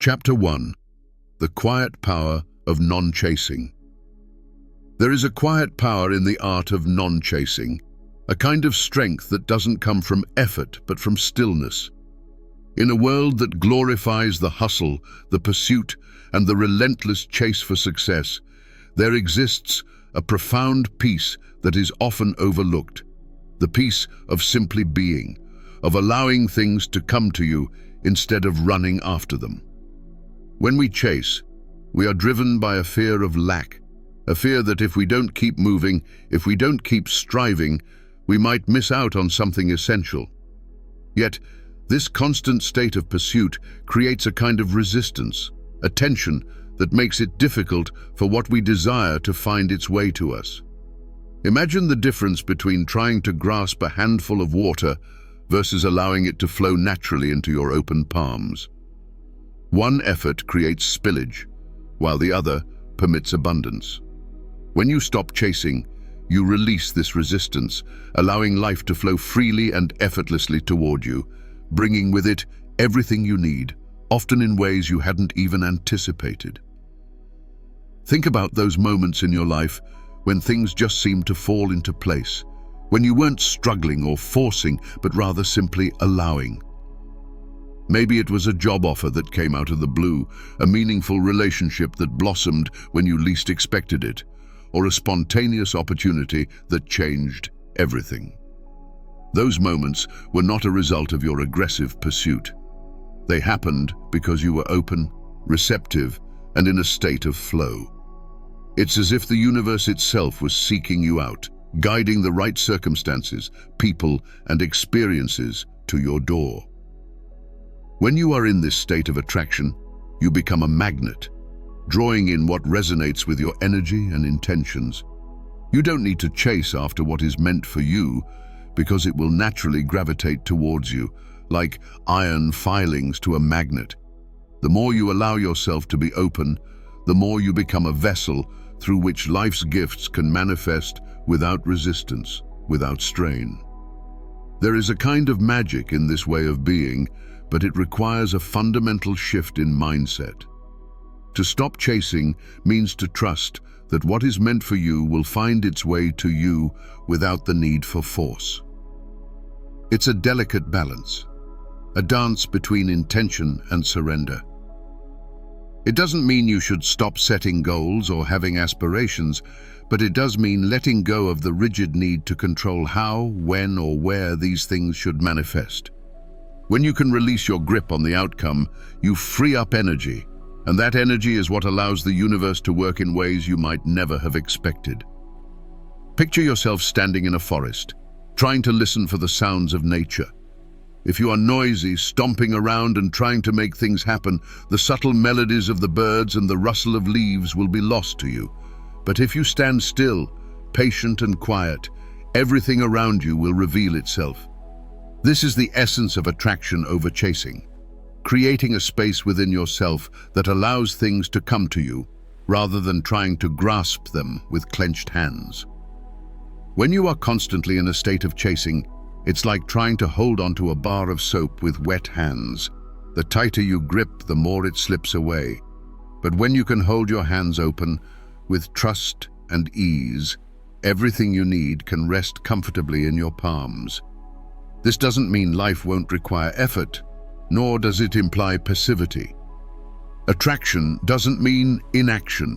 Chapter 1. The Quiet Power of Non-Chasing. There is a quiet power in the art of non-chasing, a kind of strength that doesn't come from effort but from stillness. In a world that glorifies the hustle, the pursuit, and the relentless chase for success, there exists a profound peace that is often overlooked. The peace of simply being, of allowing things to come to you instead of running after them. When we chase, we are driven by a fear of lack, a fear that if we don't keep moving, if we don't keep striving, we might miss out on something essential. Yet, this constant state of pursuit creates a kind of resistance, a tension that makes it difficult for what we desire to find its way to us. Imagine the difference between trying to grasp a handful of water versus allowing it to flow naturally into your open palms. One effort creates spillage, while the other permits abundance. When you stop chasing, you release this resistance, allowing life to flow freely and effortlessly toward you, bringing with it everything you need, often in ways you hadn't even anticipated. Think about those moments in your life when things just seemed to fall into place, when you weren't struggling or forcing, but rather simply allowing. Maybe it was a job offer that came out of the blue, a meaningful relationship that blossomed when you least expected it, or a spontaneous opportunity that changed everything. Those moments were not a result of your aggressive pursuit. They happened because you were open, receptive, and in a state of flow. It's as if the universe itself was seeking you out, guiding the right circumstances, people, and experiences to your door. When you are in this state of attraction, you become a magnet, drawing in what resonates with your energy and intentions. You don't need to chase after what is meant for you, because it will naturally gravitate towards you, like iron filings to a magnet. The more you allow yourself to be open, the more you become a vessel through which life's gifts can manifest without resistance, without strain. There is a kind of magic in this way of being, but it requires a fundamental shift in mindset. To stop chasing means to trust that what is meant for you will find its way to you without the need for force. It's a delicate balance, a dance between intention and surrender. It doesn't mean you should stop setting goals or having aspirations, but it does mean letting go of the rigid need to control how, when, or where these things should manifest. When you can release your grip on the outcome, you free up energy, and that energy is what allows the universe to work in ways you might never have expected. Picture yourself standing in a forest, trying to listen for the sounds of nature. If you are noisy, stomping around and trying to make things happen, the subtle melodies of the birds and the rustle of leaves will be lost to you. But if you stand still, patient and quiet, everything around you will reveal itself. This is the essence of attraction over chasing, creating a space within yourself that allows things to come to you, rather than trying to grasp them with clenched hands. When you are constantly in a state of chasing, it's like trying to hold onto a bar of soap with wet hands. The tighter you grip, the more it slips away. But when you can hold your hands open, with trust and ease, everything you need can rest comfortably in your palms. This doesn't mean life won't require effort, nor does it imply passivity. Attraction doesn't mean inaction.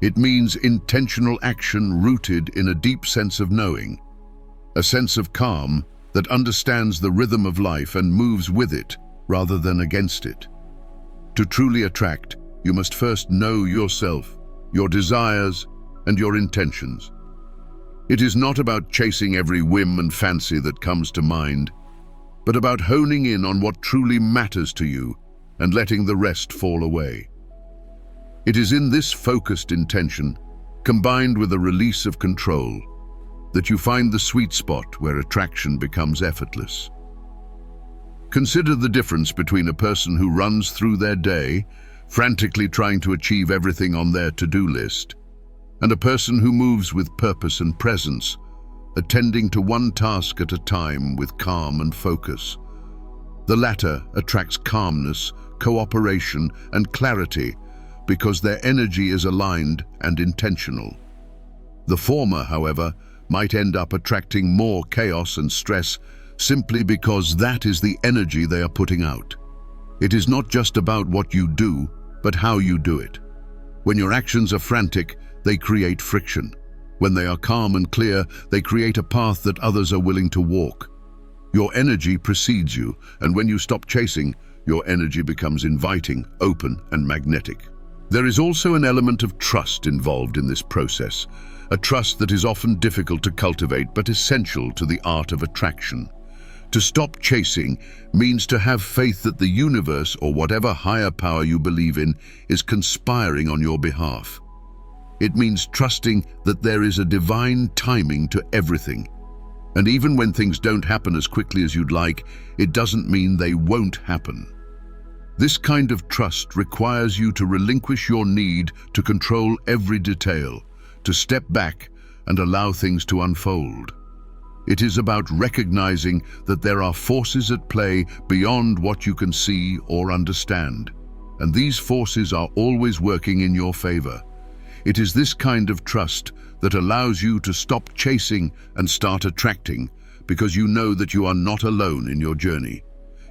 It means intentional action rooted in a deep sense of knowing, a sense of calm that understands the rhythm of life and moves with it rather than against it. To truly attract, you must first know yourself, your desires, and your intentions. It is not about chasing every whim and fancy that comes to mind, but about honing in on what truly matters to you and letting the rest fall away. It is in this focused intention, combined with a release of control, that you find the sweet spot where attraction becomes effortless. Consider the difference between a person who runs through their day, frantically trying to achieve everything on their to-do list, and a person who moves with purpose and presence, attending to one task at a time with calm and focus. The latter attracts calmness, cooperation and clarity because their energy is aligned and intentional. The former, however, might end up attracting more chaos and stress simply because that is the energy they are putting out. It is not just about what you do, but how you do it. When your actions are frantic, they create friction. When they are calm and clear, they create a path that others are willing to walk. Your energy precedes you, and when you stop chasing, your energy becomes inviting, open, and magnetic. There is also an element of trust involved in this process, a trust that is often difficult to cultivate but essential to the art of attraction. To stop chasing means to have faith that the universe, or whatever higher power you believe in, is conspiring on your behalf. It means trusting that there is a divine timing to everything. And even when things don't happen as quickly as you'd like, it doesn't mean they won't happen. This kind of trust requires you to relinquish your need to control every detail, to step back and allow things to unfold. It is about recognizing that there are forces at play beyond what you can see or understand, and these forces are always working in your favor. It is this kind of trust that allows you to stop chasing and start attracting, because you know that you are not alone in your journey.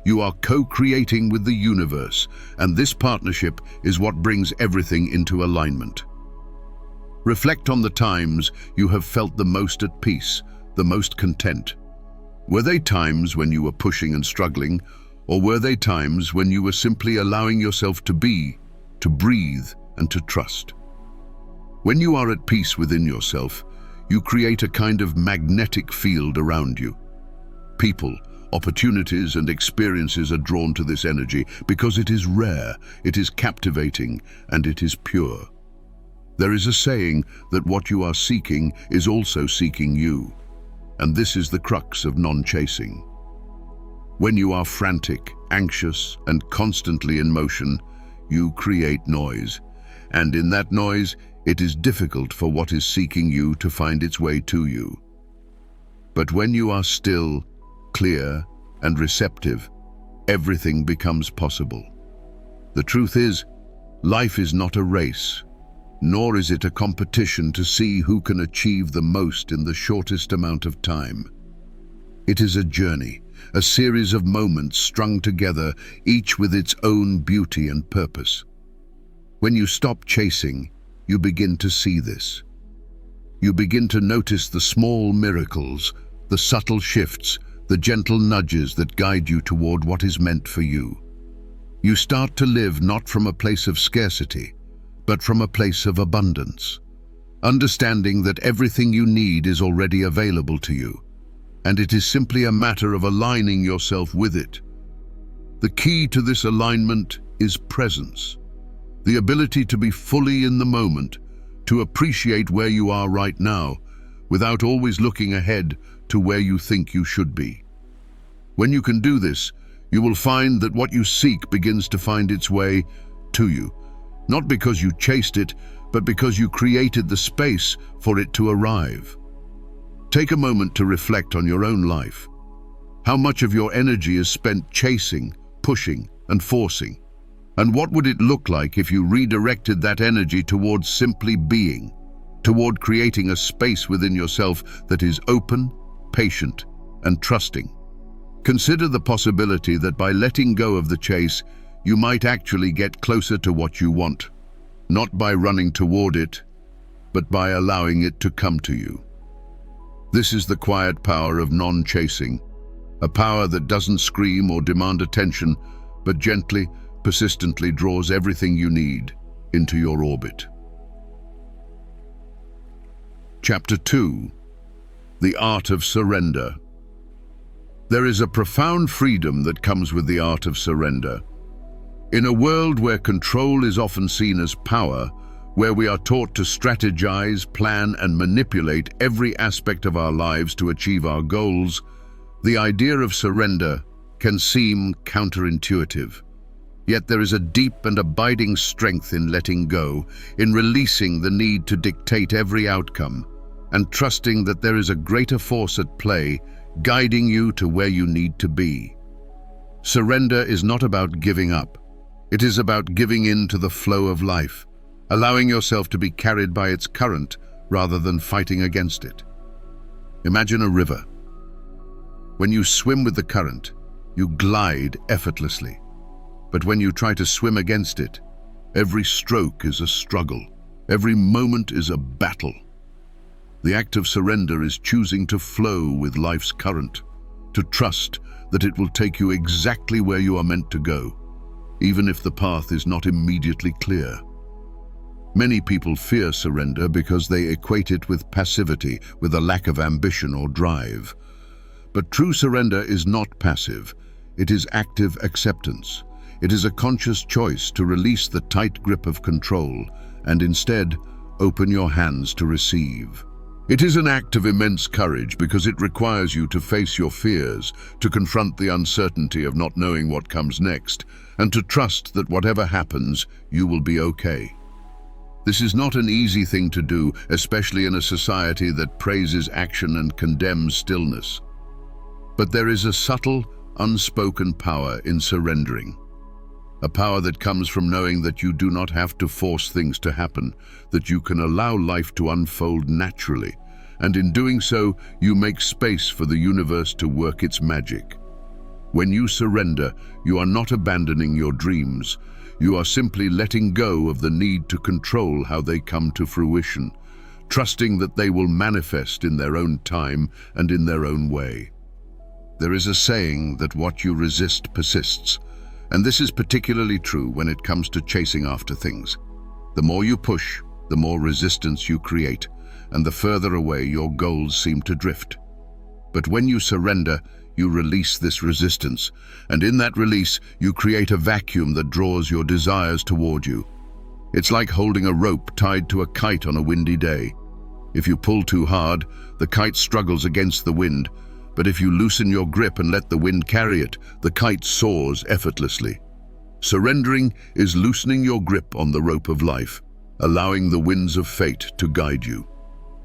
You are co-creating with the universe, and this partnership is what brings everything into alignment. Reflect on the times you have felt the most at peace, the most content. Were they times when you were pushing and struggling, or were they times when you were simply allowing yourself to be, to breathe, and to trust? When you are at peace within yourself, you create a kind of magnetic field around you. People, opportunities, and experiences are drawn to this energy because it is rare, it is captivating, and it is pure. There is a saying that what you are seeking is also seeking you, and this is the crux of non-chasing. When you are frantic, anxious, and constantly in motion, you create noise, and in that noise, it is difficult for what is seeking you to find its way to you. But when you are still, clear, and receptive, everything becomes possible. The truth is, life is not a race, nor is it a competition to see who can achieve the most in the shortest amount of time. It is a journey, a series of moments strung together, each with its own beauty and purpose. When you stop chasing, you begin to see this. You begin to notice the small miracles, the subtle shifts, the gentle nudges that guide you toward what is meant for you. You start to live not from a place of scarcity, but from a place of abundance, understanding that everything you need is already available to you, and it is simply a matter of aligning yourself with it. The key to this alignment is presence, the ability to be fully in the moment, to appreciate where you are right now, without always looking ahead to where you think you should be. When you can do this, you will find that what you seek begins to find its way to you, not because you chased it, but because you created the space for it to arrive. Take a moment to reflect on your own life. How much of your energy is spent chasing, pushing, and forcing? And what would it look like if you redirected that energy towards simply being, toward creating a space within yourself that is open, patient, and trusting? Consider the possibility that by letting go of the chase, you might actually get closer to what you want, not by running toward it, but by allowing it to come to you. This is the quiet power of non-chasing, a power that doesn't scream or demand attention, but gently, persistently draws everything you need into your orbit. Chapter 2. The Art of Surrender. There is a profound freedom that comes with the art of surrender. In a world where control is often seen as power, where we are taught to strategize, plan, and manipulate every aspect of our lives to achieve our goals, the idea of surrender can seem counterintuitive. Yet there is a deep and abiding strength in letting go, in releasing the need to dictate every outcome, and trusting that there is a greater force at play, guiding you to where you need to be. Surrender is not about giving up. It is about giving in to the flow of life, allowing yourself to be carried by its current rather than fighting against it. Imagine a river. When you swim with the current, you glide effortlessly. But when you try to swim against it, every stroke is a struggle. Every moment is a battle. The act of surrender is choosing to flow with life's current, to trust that it will take you exactly where you are meant to go, even if the path is not immediately clear. Many people fear surrender because they equate it with passivity, with a lack of ambition or drive. But true surrender is not passive. It is active acceptance. It is a conscious choice to release the tight grip of control and instead open your hands to receive. It is an act of immense courage because it requires you to face your fears, to confront the uncertainty of not knowing what comes next, and to trust that whatever happens, you will be okay. This is not an easy thing to do, especially in a society that praises action and condemns stillness. But there is a subtle, unspoken power in surrendering. A power that comes from knowing that you do not have to force things to happen, that you can allow life to unfold naturally, and in doing so, you make space for the universe to work its magic. When you surrender, you are not abandoning your dreams. You are simply letting go of the need to control how they come to fruition, trusting that they will manifest in their own time and in their own way. There is a saying that what you resist persists, and this is particularly true when it comes to chasing after things. The more you push, the more resistance you create, and the further away your goals seem to drift. But when you surrender, you release this resistance, and in that release, you create a vacuum that draws your desires toward you. It's like holding a rope tied to a kite on a windy day. If you pull too hard, the kite struggles against the wind, but if you loosen your grip and let the wind carry it, the kite soars effortlessly. Surrendering is loosening your grip on the rope of life, allowing the winds of fate to guide you.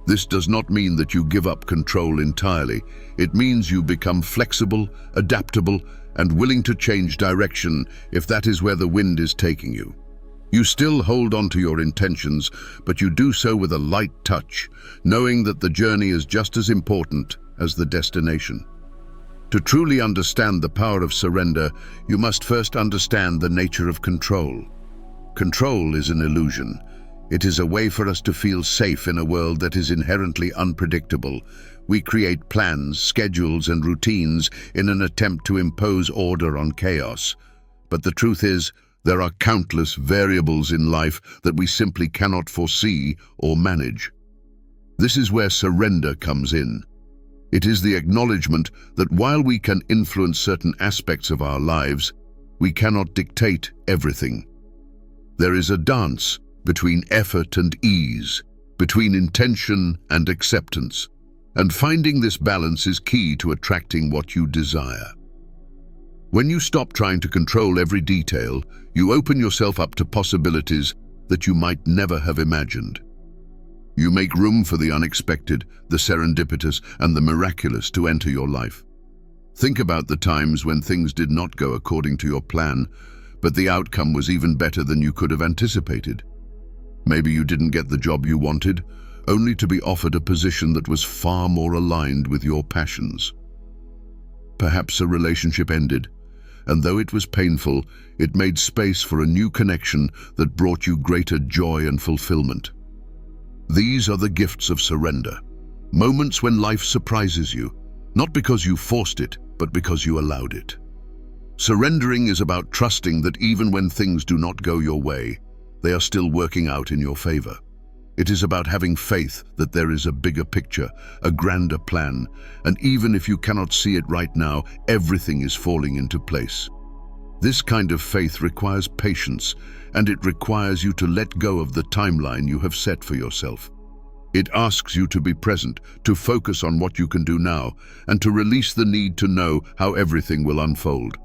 This does not mean that you give up control entirely. It means you become flexible, adaptable, and willing to change direction if that is where the wind is taking you. You still hold on to your intentions, but you do so with a light touch, knowing that the journey is just as important as the destination. To truly understand the power of surrender, you must first understand the nature of control. Control is an illusion. It is a way for us to feel safe in a world that is inherently unpredictable. We create plans, schedules, and routines in an attempt to impose order on chaos. But the truth is, there are countless variables in life that we simply cannot foresee or manage. This is where surrender comes in. It is the acknowledgement that while we can influence certain aspects of our lives, we cannot dictate everything. There is a dance between effort and ease, between intention and acceptance, and finding this balance is key to attracting what you desire. When you stop trying to control every detail, you open yourself up to possibilities that you might never have imagined. You make room for the unexpected, the serendipitous, and the miraculous to enter your life. Think about the times when things did not go according to your plan, but the outcome was even better than you could have anticipated. Maybe you didn't get the job you wanted, only to be offered a position that was far more aligned with your passions. Perhaps a relationship ended, and though it was painful, it made space for a new connection that brought you greater joy and fulfillment. These are the gifts of surrender, moments when life surprises you, not because you forced it, but because you allowed it. Surrendering is about trusting that even when things do not go your way, they are still working out in your favor. It is about having faith that there is a bigger picture, a grander plan, and even if you cannot see it right now, everything is falling into place. This kind of faith requires patience, and it requires you to let go of the timeline you have set for yourself. It asks you to be present, to focus on what you can do now, and to release the need to know how everything will unfold.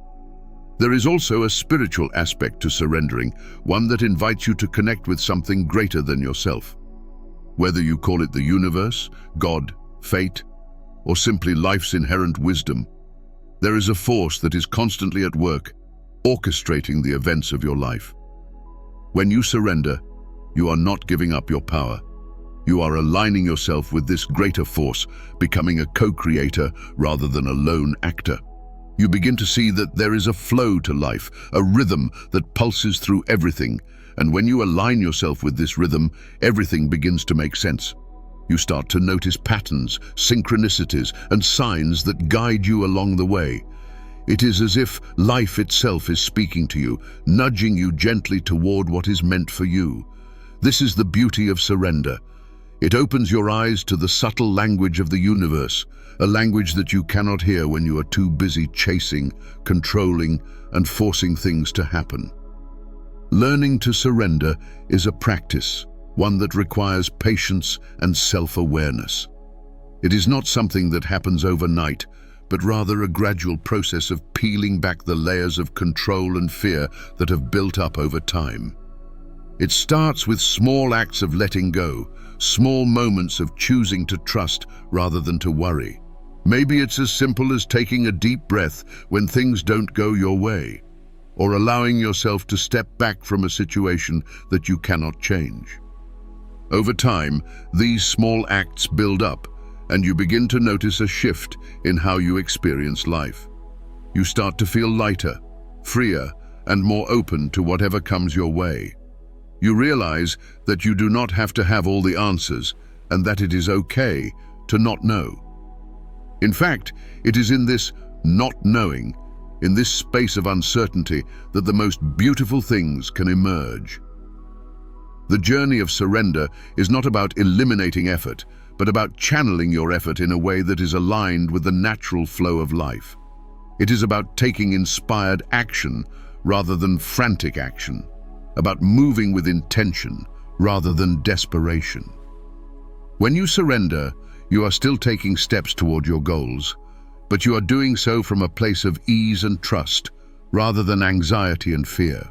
There is also a spiritual aspect to surrendering, one that invites you to connect with something greater than yourself. Whether you call it the universe, God, fate, or simply life's inherent wisdom, there is a force that is constantly at work, orchestrating the events of your life. When you surrender, you are not giving up your power. You are aligning yourself with this greater force, becoming a co-creator rather than a lone actor. You begin to see that there is a flow to life, a rhythm that pulses through everything, and when you align yourself with this rhythm, everything begins to make sense. You start to notice patterns, synchronicities, and signs that guide you along the way. It is as if life itself is speaking to you, nudging you gently toward what is meant for you. This is the beauty of surrender. It opens your eyes to the subtle language of the universe, a language that you cannot hear when you are too busy chasing, controlling, and forcing things to happen. Learning to surrender is a practice, one that requires patience and self-awareness. It is not something that happens overnight, but rather a gradual process of peeling back the layers of control and fear that have built up over time. It starts with small acts of letting go, small moments of choosing to trust rather than to worry. Maybe it's as simple as taking a deep breath when things don't go your way, or allowing yourself to step back from a situation that you cannot change. Over time, these small acts build up, and you begin to notice a shift in how you experience life. You start to feel lighter, freer, and more open to whatever comes your way. You realize that you do not have to have all the answers, and that it is okay to not know. In fact, it is in this not knowing, in this space of uncertainty, that the most beautiful things can emerge. The journey of surrender is not about eliminating effort, but about channeling your effort in a way that is aligned with the natural flow of life. It is about taking inspired action rather than frantic action, about moving with intention rather than desperation. When you surrender, you are still taking steps toward your goals, but you are doing so from a place of ease and trust rather than anxiety and fear.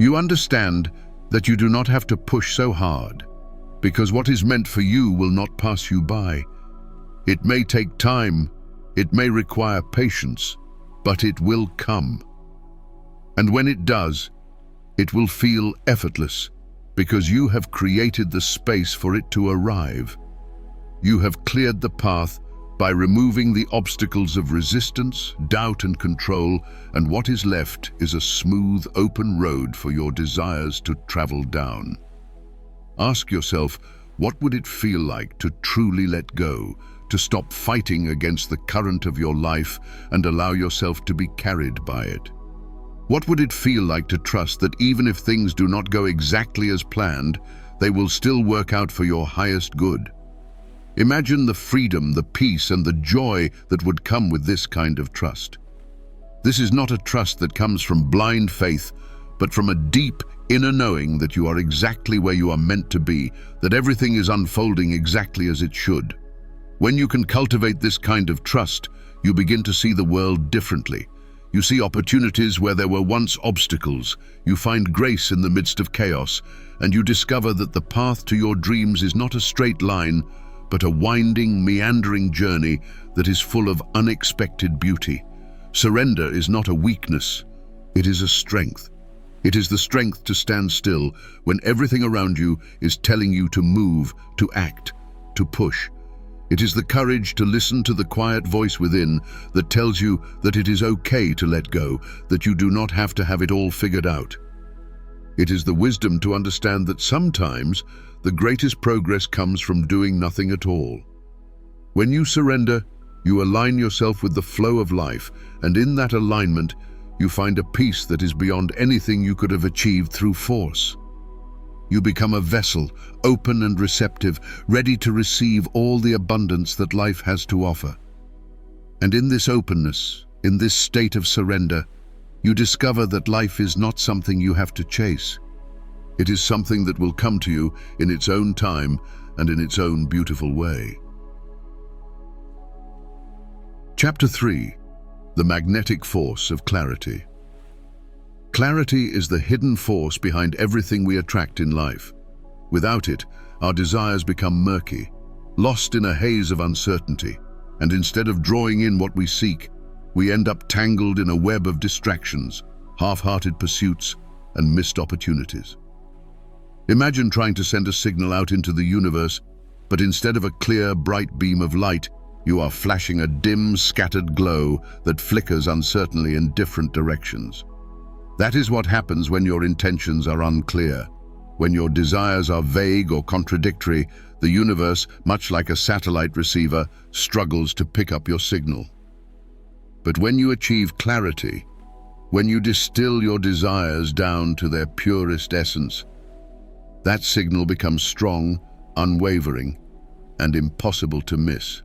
You understand that you do not have to push so hard, because what is meant for you will not pass you by. It may take time, it may require patience, but it will come. And when it does, it will feel effortless, because you have created the space for it to arrive. You have cleared the path by removing the obstacles of resistance, doubt, and control, and what is left is a smooth, open road for your desires to travel down. Ask yourself, what would it feel like to truly let go, to stop fighting against the current of your life and allow yourself to be carried by it? What would it feel like to trust that even if things do not go exactly as planned, they will still work out for your highest good? Imagine the freedom, the peace, and the joy that would come with this kind of trust. This is not a trust that comes from blind faith, but from a deep inner knowing that you are exactly where you are meant to be, that everything is unfolding exactly as it should. When you can cultivate this kind of trust, you begin to see the world differently. You see opportunities where there were once obstacles, you find grace in the midst of chaos, and you discover that the path to your dreams is not a straight line, but a winding, meandering journey that is full of unexpected beauty. Surrender is not a weakness, it is a strength. It is the strength to stand still when everything around you is telling you to move, to act, to push. It is the courage to listen to the quiet voice within that tells you that it is okay to let go, that you do not have to have it all figured out. It is the wisdom to understand that sometimes the greatest progress comes from doing nothing at all. When you surrender, you align yourself with the flow of life, and in that alignment, you find a peace that is beyond anything you could have achieved through force. You become a vessel, open and receptive, ready to receive all the abundance that life has to offer. And in this openness, in this state of surrender, you discover that life is not something you have to chase. It is something that will come to you in its own time and in its own beautiful way. Chapter 3. The Magnetic Force of Clarity. Clarity is the hidden force behind everything we attract in life. Without it, our desires become murky, lost in a haze of uncertainty, and instead of drawing in what we seek, we end up tangled in a web of distractions, half-hearted pursuits, and missed opportunities. Imagine trying to send a signal out into the universe, but instead of a clear, bright beam of light, you are flashing a dim, scattered glow that flickers uncertainly in different directions. That is what happens when your intentions are unclear. When your desires are vague or contradictory, the universe, much like a satellite receiver, struggles to pick up your signal. But when you achieve clarity, when you distill your desires down to their purest essence, that signal becomes strong, unwavering, and impossible to miss.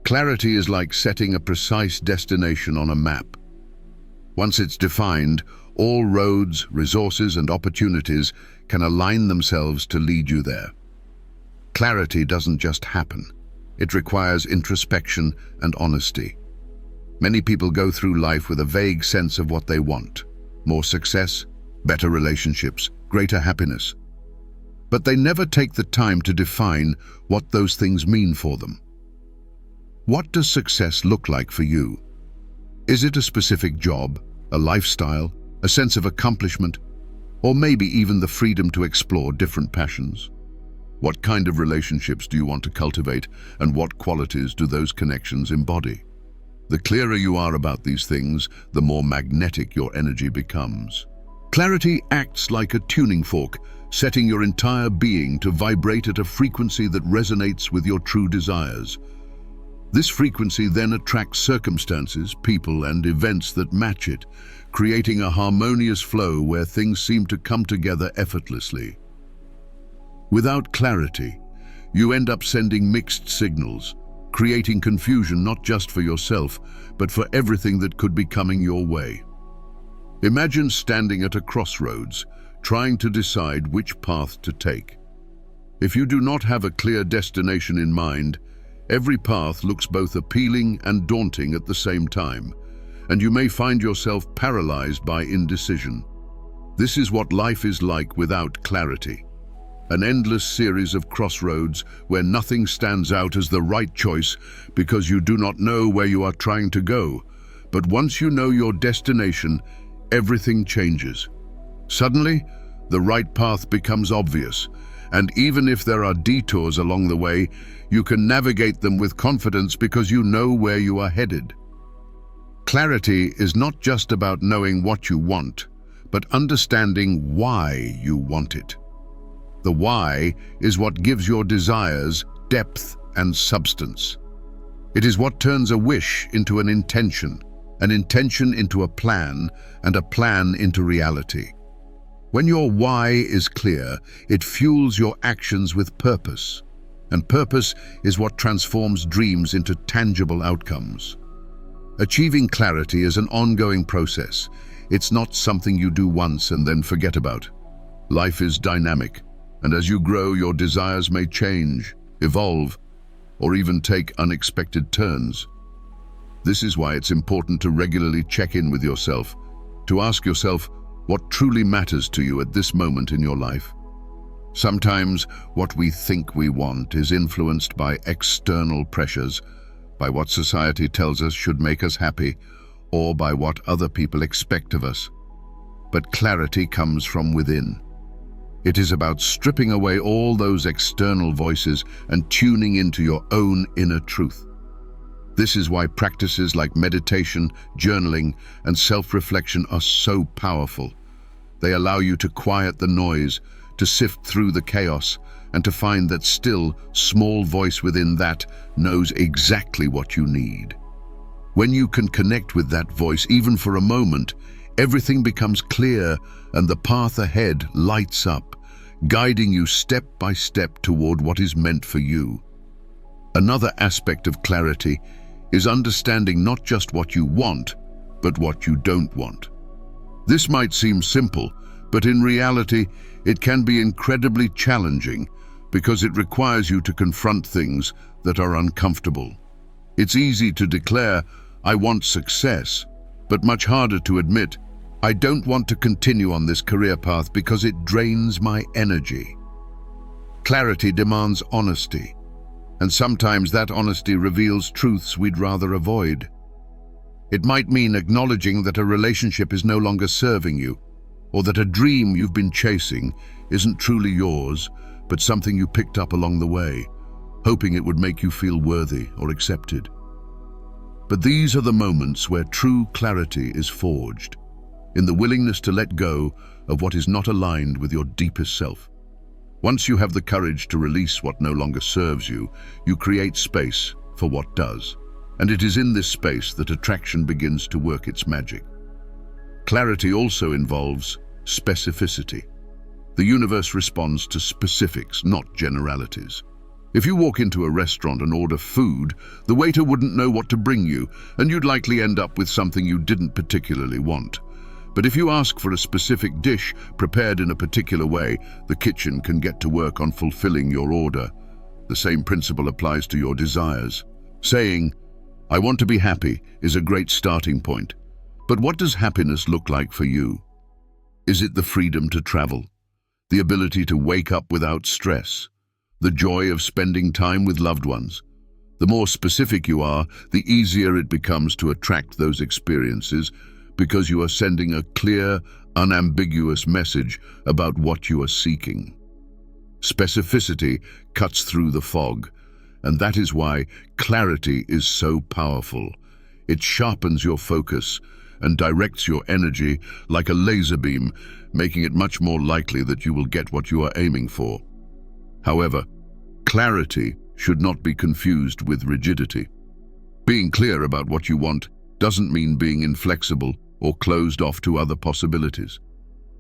Clarity is like setting a precise destination on a map. Once it's defined, all roads, resources, and opportunities can align themselves to lead you there. Clarity doesn't just happen. It requires introspection and honesty. Many people go through life with a vague sense of what they want: more success, better relationships, greater happiness. But they never take the time to define what those things mean for them. What does success look like for you? Is it a specific job, a lifestyle, a sense of accomplishment, or maybe even the freedom to explore different passions? What kind of relationships do you want to cultivate, and what qualities do those connections embody? The clearer you are about these things, the more magnetic your energy becomes. Clarity acts like a tuning fork, setting your entire being to vibrate at a frequency that resonates with your true desires. This frequency then attracts circumstances, people, and events that match it, creating a harmonious flow where things seem to come together effortlessly. Without clarity, you end up sending mixed signals, creating confusion not just for yourself, but for everything that could be coming your way. Imagine standing at a crossroads, trying to decide which path to take. If you do not have a clear destination in mind, every path looks both appealing and daunting at the same time, and you may find yourself paralyzed by indecision. This is what life is like without clarity. An endless series of crossroads where nothing stands out as the right choice because you do not know where you are trying to go. But once you know your destination, everything changes. Suddenly, the right path becomes obvious, and even if there are detours along the way, you can navigate them with confidence because you know where you are headed. Clarity is not just about knowing what you want, but understanding why you want it. The why is what gives your desires depth and substance. It is what turns a wish into an intention into a plan, and a plan into reality. When your why is clear, it fuels your actions with purpose, and purpose is what transforms dreams into tangible outcomes. Achieving clarity is an ongoing process. It's not something you do once and then forget about. Life is dynamic, and as you grow, your desires may change, evolve, or even take unexpected turns. This is why it's important to regularly check in with yourself, to ask yourself what truly matters to you at this moment in your life. Sometimes what we think we want is influenced by external pressures, by what society tells us should make us happy, or by what other people expect of us. But clarity comes from within. It is about stripping away all those external voices and tuning into your own inner truth. This is why practices like meditation, journaling, and self-reflection are so powerful. They allow you to quiet the noise, to sift through the chaos, and to find that still, small voice within that knows exactly what you need. When you can connect with that voice, even for a moment, everything becomes clear and the path ahead lights up, guiding you step by step toward what is meant for you. Another aspect of clarity is understanding not just what you want, but what you don't want. This might seem simple, but in reality, it can be incredibly challenging because it requires you to confront things that are uncomfortable. It's easy to declare, "I want success," but much harder to admit, "I don't want to continue on this career path because it drains my energy." Clarity demands honesty, and sometimes that honesty reveals truths we'd rather avoid. It might mean acknowledging that a relationship is no longer serving you, or that a dream you've been chasing isn't truly yours, but something you picked up along the way, hoping it would make you feel worthy or accepted. But these are the moments where true clarity is forged, in the willingness to let go of what is not aligned with your deepest self. Once you have the courage to release what no longer serves you, you create space for what does. And it is in this space that attraction begins to work its magic. Clarity also involves specificity. The universe responds to specifics, not generalities. If you walk into a restaurant and order food, the waiter wouldn't know what to bring you, and you'd likely end up with something you didn't particularly want. But if you ask for a specific dish prepared in a particular way, the kitchen can get to work on fulfilling your order. The same principle applies to your desires. Saying, "I want to be happy," is a great starting point. But what does happiness look like for you? Is it the freedom to travel? The ability to wake up without stress? The joy of spending time with loved ones? The more specific you are, the easier it becomes to attract those experiences, because you are sending a clear, unambiguous message about what you are seeking. Specificity cuts through the fog, and that is why clarity is so powerful. It sharpens your focus and directs your energy like a laser beam, making it much more likely that you will get what you are aiming for. However, clarity should not be confused with rigidity. Being clear about what you want doesn't mean being inflexible or closed off to other possibilities.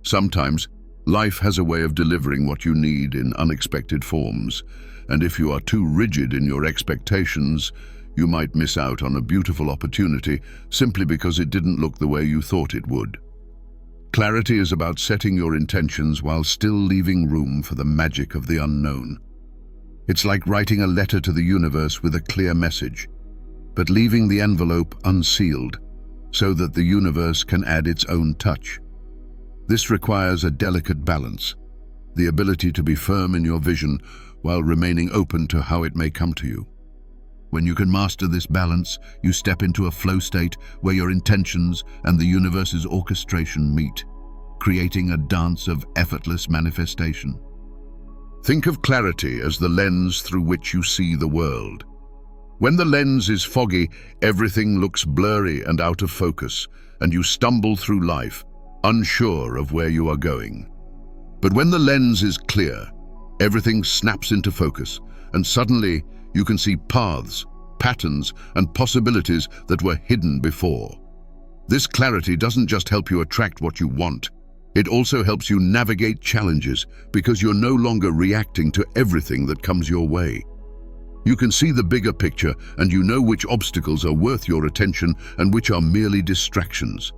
Sometimes, life has a way of delivering what you need in unexpected forms, and if you are too rigid in your expectations, you might miss out on a beautiful opportunity simply because it didn't look the way you thought it would. Clarity is about setting your intentions while still leaving room for the magic of the unknown. It's like writing a letter to the universe with a clear message, but leaving the envelope unsealed so that the universe can add its own touch. This requires a delicate balance, the ability to be firm in your vision while remaining open to how it may come to you. When you can master this balance, you step into a flow state where your intentions and the universe's orchestration meet, creating a dance of effortless manifestation. Think of clarity as the lens through which you see the world. When the lens is foggy, everything looks blurry and out of focus, and you stumble through life, unsure of where you are going. But when the lens is clear, everything snaps into focus, and suddenly you can see paths, patterns, and possibilities that were hidden before. This clarity doesn't just help you attract what you want, it also helps you navigate challenges because you're no longer reacting to everything that comes your way. You can see the bigger picture, and you know which obstacles are worth your attention and which are merely distractions.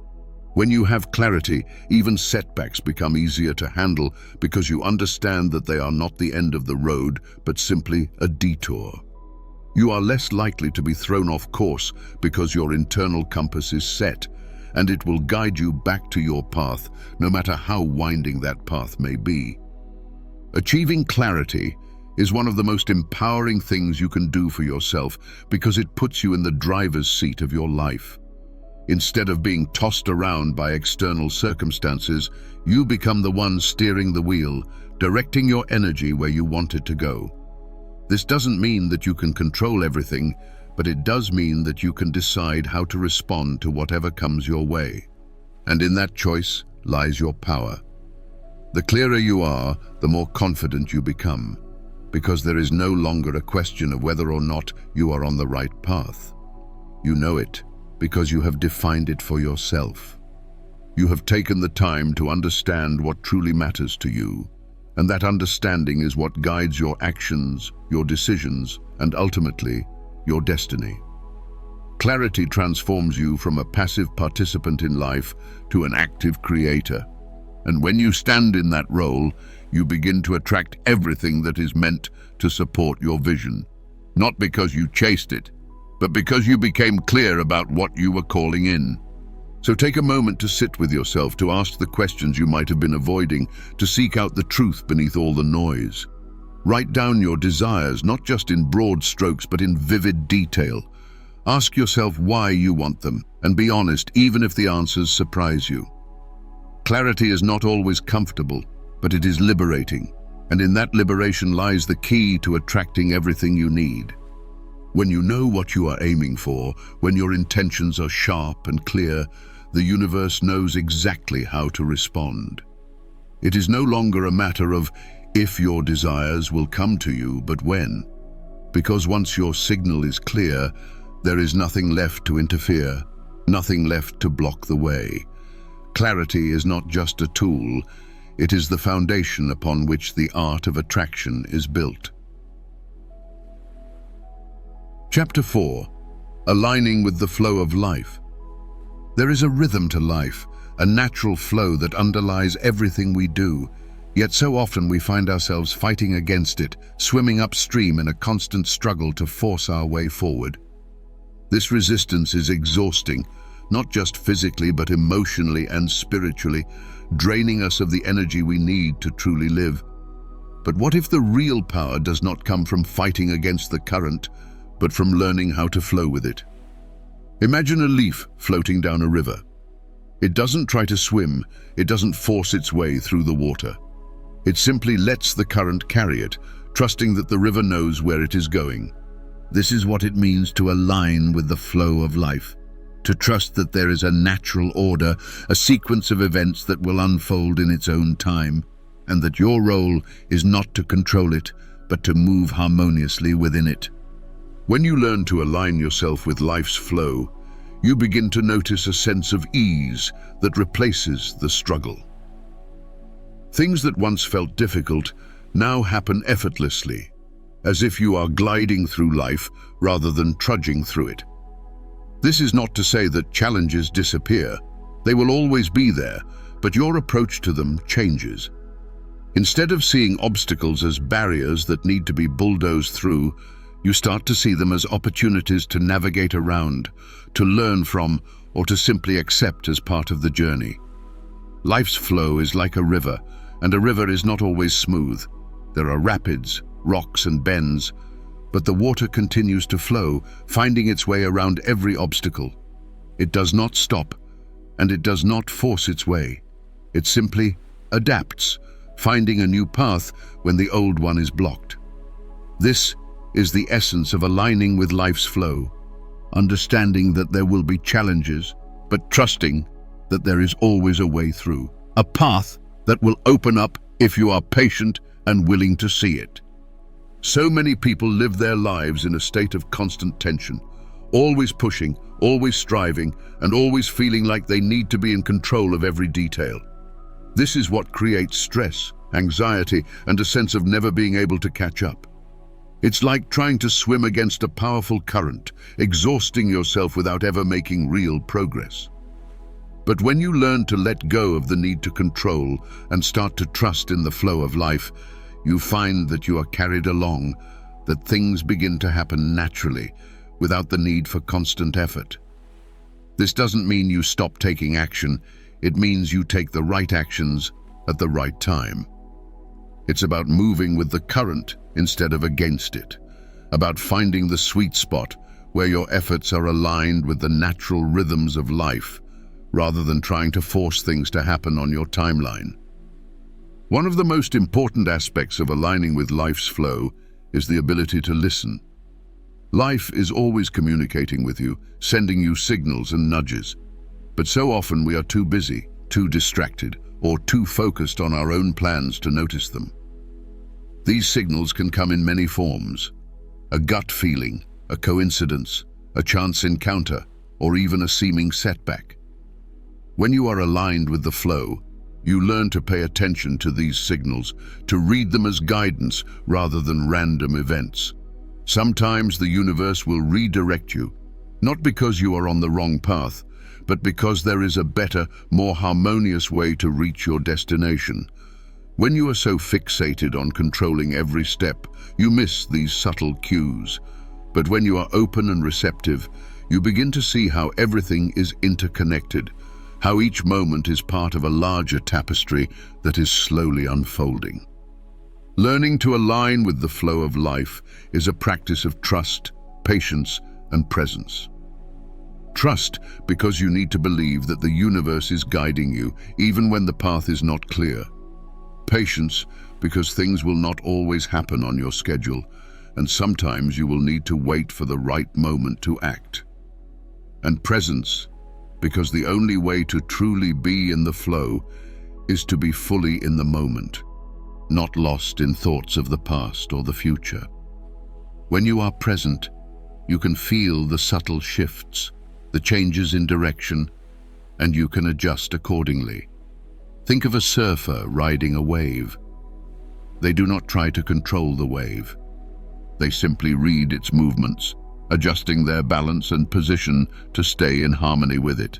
When you have clarity, even setbacks become easier to handle because you understand that they are not the end of the road, but simply a detour. You are less likely to be thrown off course because your internal compass is set, and it will guide you back to your path, no matter how winding that path may be. Achieving clarity is one of the most empowering things you can do for yourself because it puts you in the driver's seat of your life. Instead of being tossed around by external circumstances, you become the one steering the wheel, directing your energy where you want it to go. This doesn't mean that you can control everything, but it does mean that you can decide how to respond to whatever comes your way. And in that choice lies your power. The clearer you are, the more confident you become, because there is no longer a question of whether or not you are on the right path. You know it, because you have defined it for yourself. You have taken the time to understand what truly matters to you, and that understanding is what guides your actions, your decisions, and ultimately, your destiny. Clarity transforms you from a passive participant in life to an active creator. And when you stand in that role, you begin to attract everything that is meant to support your vision. Not because you chased it, but because you became clear about what you were calling in. So take a moment to sit with yourself, to ask the questions you might have been avoiding, to seek out the truth beneath all the noise. Write down your desires, not just in broad strokes, but in vivid detail. Ask yourself why you want them, and be honest even if the answers surprise you. Clarity is not always comfortable, but it is liberating, and in that liberation lies the key to attracting everything you need. When you know what you are aiming for, when your intentions are sharp and clear, the universe knows exactly how to respond. It is no longer a matter of if your desires will come to you, but when. Because once your signal is clear, there is nothing left to interfere, nothing left to block the way. Clarity is not just a tool, it is the foundation upon which the art of attraction is built. Chapter 4. Aligning with the flow of life. There is a rhythm to life, a natural flow that underlies everything we do, yet so often we find ourselves fighting against it, swimming upstream in a constant struggle to force our way forward. This resistance is exhausting, not just physically but emotionally and spiritually, draining us of the energy we need to truly live. But what if the real power does not come from fighting against the current, but from learning how to flow with it? Imagine a leaf floating down a river. It doesn't try to swim, it doesn't force its way through the water. It simply lets the current carry it, trusting that the river knows where it is going. This is what it means to align with the flow of life, to trust that there is a natural order, a sequence of events that will unfold in its own time, and that your role is not to control it, but to move harmoniously within it. When you learn to align yourself with life's flow, you begin to notice a sense of ease that replaces the struggle. Things that once felt difficult now happen effortlessly, as if you are gliding through life rather than trudging through it. This is not to say that challenges disappear. They will always be there, but your approach to them changes. Instead of seeing obstacles as barriers that need to be bulldozed through, you start to see them as opportunities to navigate around, to learn from, or to simply accept as part of the journey. Life's flow is like a river, and a river is not always smooth. There are rapids, rocks, and bends, but the water continues to flow, finding its way around every obstacle. It does not stop, and it does not force its way. It simply adapts, finding a new path when the old one is blocked. This is the essence of aligning with life's flow, understanding that there will be challenges, but trusting that there is always a way through, a path that will open up if you are patient and willing to see it. So many people live their lives in a state of constant tension, always pushing, always striving, and always feeling like they need to be in control of every detail. This is what creates stress, anxiety, and a sense of never being able to catch up. It's like trying to swim against a powerful current, exhausting yourself without ever making real progress. But when you learn to let go of the need to control and start to trust in the flow of life, you find that you are carried along, that things begin to happen naturally, without the need for constant effort. This doesn't mean you stop taking action, it means you take the right actions at the right time. It's about moving with the current instead of against it, about finding the sweet spot where your efforts are aligned with the natural rhythms of life, rather than trying to force things to happen on your timeline. One of the most important aspects of aligning with life's flow is the ability to listen. Life is always communicating with you, sending you signals and nudges. But so often we are too busy, too distracted, or too focused on our own plans to notice them. These signals can come in many forms: a gut feeling, a coincidence, a chance encounter, or even a seeming setback. When you are aligned with the flow, you learn to pay attention to these signals, to read them as guidance rather than random events. Sometimes the universe will redirect you, not because you are on the wrong path, but because there is a better, more harmonious way to reach your destination. When you are so fixated on controlling every step, you miss these subtle cues. But when you are open and receptive, you begin to see how everything is interconnected, how each moment is part of a larger tapestry that is slowly unfolding. Learning to align with the flow of life is a practice of trust, patience, and presence. Trust because you need to believe that the universe is guiding you even when the path is not clear. Patience because things will not always happen on your schedule, and sometimes you will need to wait for the right moment to act. And presence because the only way to truly be in the flow is to be fully in the moment, not lost in thoughts of the past or the future. When you are present, you can feel the subtle shifts, the changes in direction, and you can adjust accordingly. Think of a surfer riding a wave. They do not try to control the wave. They simply read its movements, adjusting their balance and position to stay in harmony with it.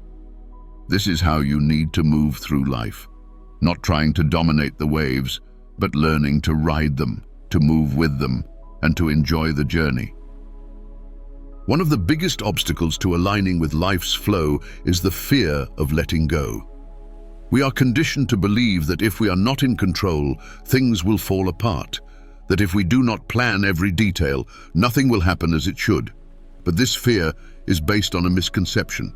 This is how you need to move through life, not trying to dominate the waves, but learning to ride them, to move with them, and to enjoy the journey. One of the biggest obstacles to aligning with life's flow is the fear of letting go. We are conditioned to believe that if we are not in control, things will fall apart, that if we do not plan every detail, nothing will happen as it should. But this fear is based on a misconception.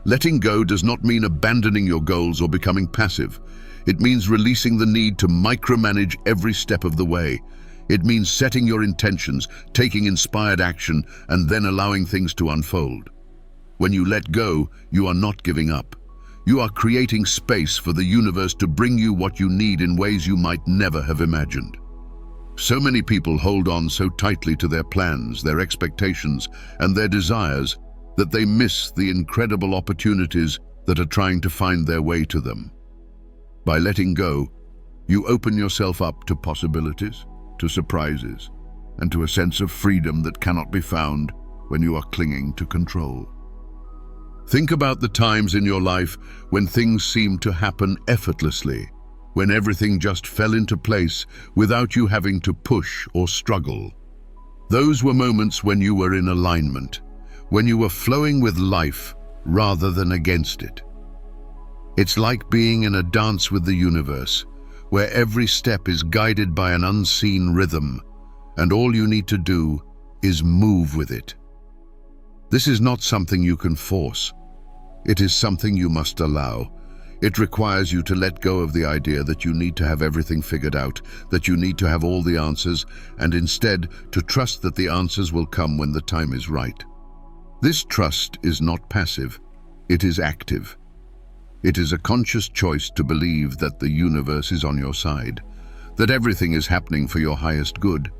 Letting go does not mean abandoning your goals or becoming passive. It means releasing the need to micromanage every step of the way. It means setting your intentions, taking inspired action, and then allowing things to unfold. When you let go, you are not giving up. You are creating space for the universe to bring you what you need in ways you might never have imagined. So many people hold on so tightly to their plans, their expectations, and their desires that they miss the incredible opportunities that are trying to find their way to them. By letting go, you open yourself up to possibilities, to surprises, and to a sense of freedom that cannot be found when you are clinging to control. Think about the times in your life when things seemed to happen effortlessly, when everything just fell into place without you having to push or struggle. Those were moments when you were in alignment, when you were flowing with life rather than against it. It's like being in a dance with the universe, where every step is guided by an unseen rhythm, and all you need to do is move with it. This is not something you can force. It is something you must allow. It requires you to let go of the idea that you need to have everything figured out, that you need to have all the answers, and instead to trust that the answers will come when the time is right. This trust is not passive, it is active. It is a conscious choice to believe that the universe is on your side, that everything is happening for your highest good,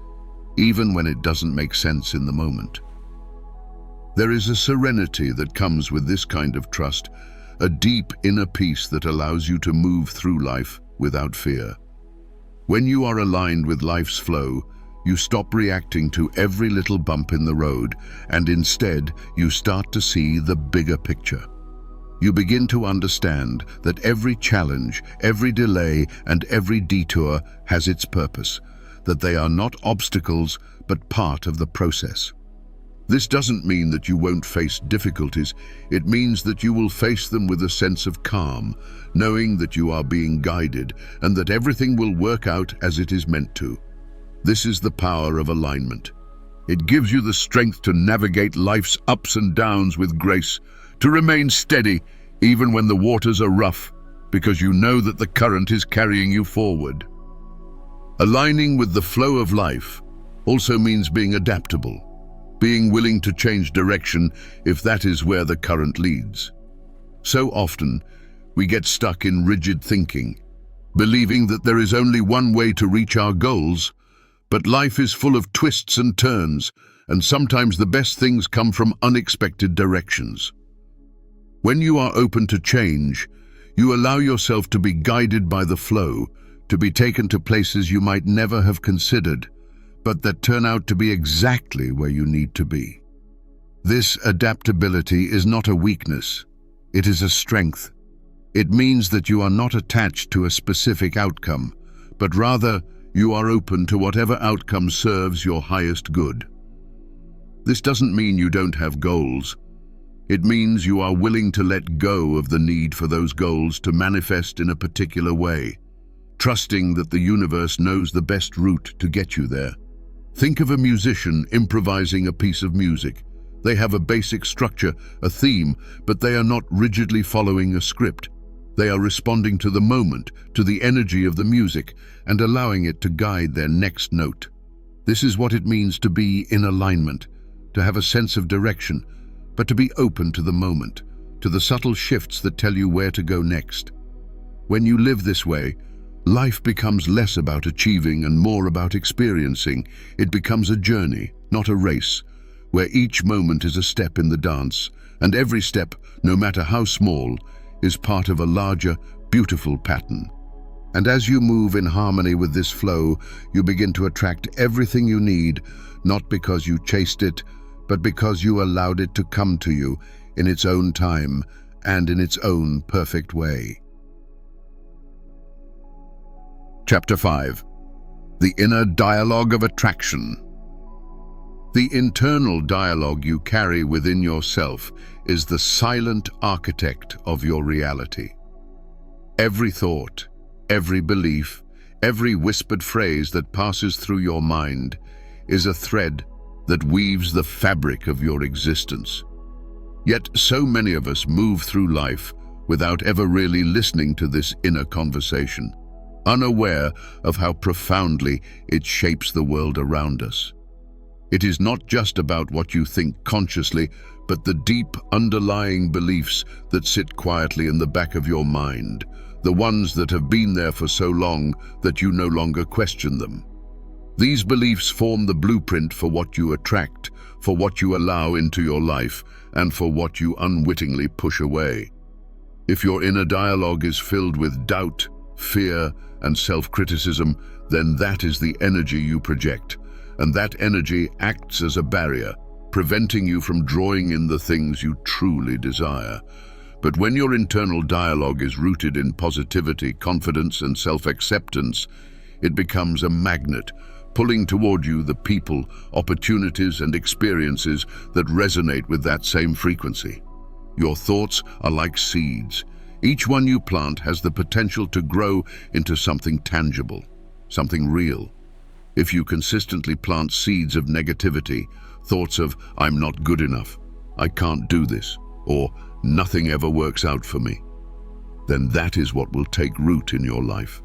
even when it doesn't make sense in the moment. There is a serenity that comes with this kind of trust, a deep inner peace that allows you to move through life without fear. When you are aligned with life's flow, you stop reacting to every little bump in the road, and instead you start to see the bigger picture. You begin to understand that every challenge, every delay, and every detour has its purpose, that they are not obstacles but part of the process. This doesn't mean that you won't face difficulties. It means that you will face them with a sense of calm, knowing that you are being guided and that everything will work out as it is meant to. This is the power of alignment. It gives you the strength to navigate life's ups and downs with grace, to remain steady even when the waters are rough, because you know that the current is carrying you forward. Aligning with the flow of life also means being adaptable, being willing to change direction if that is where the current leads. So often, we get stuck in rigid thinking, believing that there is only one way to reach our goals, but life is full of twists and turns, and sometimes the best things come from unexpected directions. When you are open to change, you allow yourself to be guided by the flow, to be taken to places you might never have considered, but that turn out to be exactly where you need to be. This adaptability is not a weakness, it is a strength. It means that you are not attached to a specific outcome, but rather you are open to whatever outcome serves your highest good. This doesn't mean you don't have goals. It means you are willing to let go of the need for those goals to manifest in a particular way, trusting that the universe knows the best route to get you there. Think of a musician improvising a piece of music. They have a basic structure, a theme, but they are not rigidly following a script. They are responding to the moment, to the energy of the music, and allowing it to guide their next note. This is what it means to be in alignment, to have a sense of direction, but to be open to the moment, to the subtle shifts that tell you where to go next. When you live this way, life becomes less about achieving and more about experiencing. It becomes a journey, not a race, where each moment is a step in the dance, and every step, no matter how small, is part of a larger, beautiful pattern. And as you move in harmony with this flow, you begin to attract everything you need, not because you chased it, but because you allowed it to come to you in its own time and in its own perfect way. Chapter 5. The Inner Dialogue of Attraction. The internal dialogue you carry within yourself is the silent architect of your reality. Every thought, every belief, every whispered phrase that passes through your mind is a thread that weaves the fabric of your existence. Yet so many of us move through life without ever really listening to this inner conversation, unaware of how profoundly it shapes the world around us. It is not just about what you think consciously, but the deep underlying beliefs that sit quietly in the back of your mind, the ones that have been there for so long that you no longer question them. These beliefs form the blueprint for what you attract, for what you allow into your life, and for what you unwittingly push away. If your inner dialogue is filled with doubt, fear, and self-criticism, then that is the energy you project. And that energy acts as a barrier, preventing you from drawing in the things you truly desire. But when your internal dialogue is rooted in positivity, confidence, and self-acceptance, it becomes a magnet, pulling toward you the people, opportunities, and experiences that resonate with that same frequency. Your thoughts are like seeds. Each one you plant has the potential to grow into something tangible, something real. If you consistently plant seeds of negativity, thoughts of "I'm not good enough," "I can't do this," or "nothing ever works out for me," then that is what will take root in your life.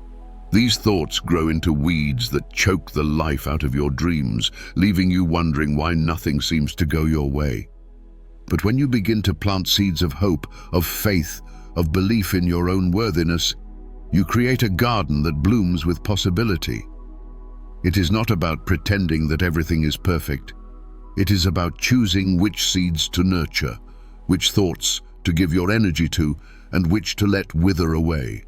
These thoughts grow into weeds that choke the life out of your dreams, leaving you wondering why nothing seems to go your way. But when you begin to plant seeds of hope, of faith, of belief in your own worthiness, you create a garden that blooms with possibility. It is not about pretending that everything is perfect. It is about choosing which seeds to nurture, which thoughts to give your energy to, and which to let wither away.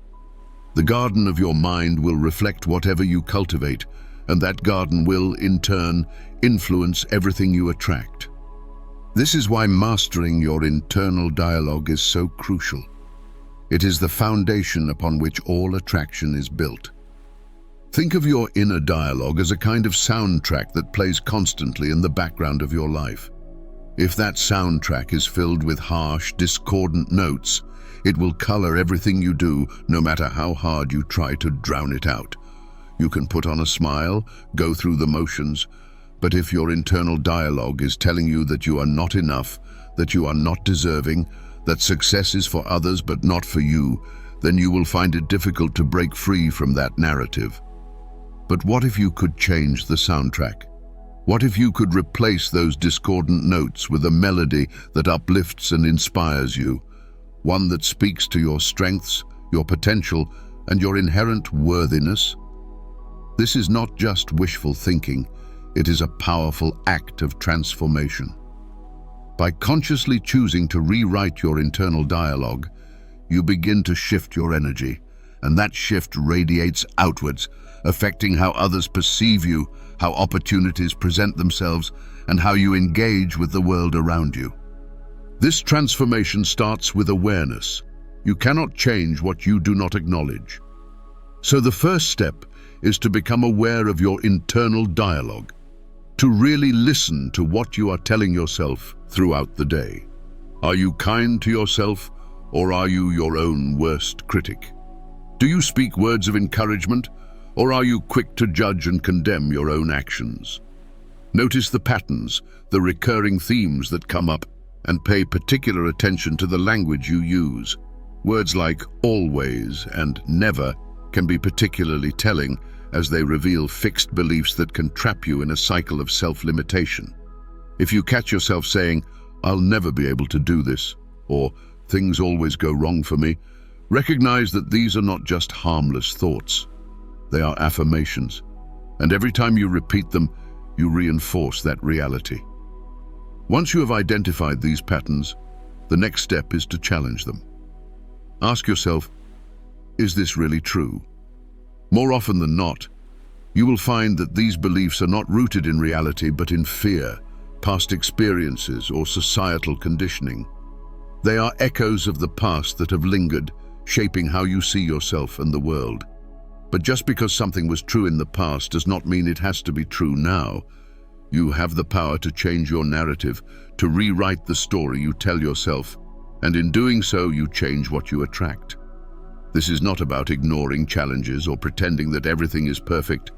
The garden of your mind will reflect whatever you cultivate, and that garden will, in turn, influence everything you attract. This is why mastering your internal dialogue is so crucial. It is the foundation upon which all attraction is built. Think of your inner dialogue as a kind of soundtrack that plays constantly in the background of your life. If that soundtrack is filled with harsh, discordant notes, it will color everything you do, no matter how hard you try to drown it out. You can put on a smile, go through the motions, but if your internal dialogue is telling you that you are not enough, that you are not deserving, that success is for others but not for you, then you will find it difficult to break free from that narrative. But what if you could change the soundtrack? What if you could replace those discordant notes with a melody that uplifts and inspires you? One that speaks to your strengths, your potential, and your inherent worthiness? This is not just wishful thinking, it is a powerful act of transformation. By consciously choosing to rewrite your internal dialogue, you begin to shift your energy, and that shift radiates outwards, affecting how others perceive you, how opportunities present themselves, and how you engage with the world around you. This transformation starts with awareness. You cannot change what you do not acknowledge. So the first step is to become aware of your internal dialogue, to really listen to what you are telling yourself throughout the day. Are you kind to yourself, or are you your own worst critic? Do you speak words of encouragement, or are you quick to judge and condemn your own actions? Notice the patterns, the recurring themes that come up, and pay particular attention to the language you use. Words like always and never can be particularly telling, as they reveal fixed beliefs that can trap you in a cycle of self-limitation. If you catch yourself saying, "I'll never be able to do this," or "things always go wrong for me," recognize that these are not just harmless thoughts. They are affirmations, and every time you repeat them, you reinforce that reality. Once you have identified these patterns, the next step is to challenge them. Ask yourself, is this really true? More often than not, you will find that these beliefs are not rooted in reality but in fear, past experiences, or societal conditioning. They are echoes of the past that have lingered, shaping how you see yourself and the world. But just because something was true in the past does not mean it has to be true now. You have the power to change your narrative, to rewrite the story you tell yourself, and in doing so, you change what you attract. This is not about ignoring challenges or pretending that everything is perfect.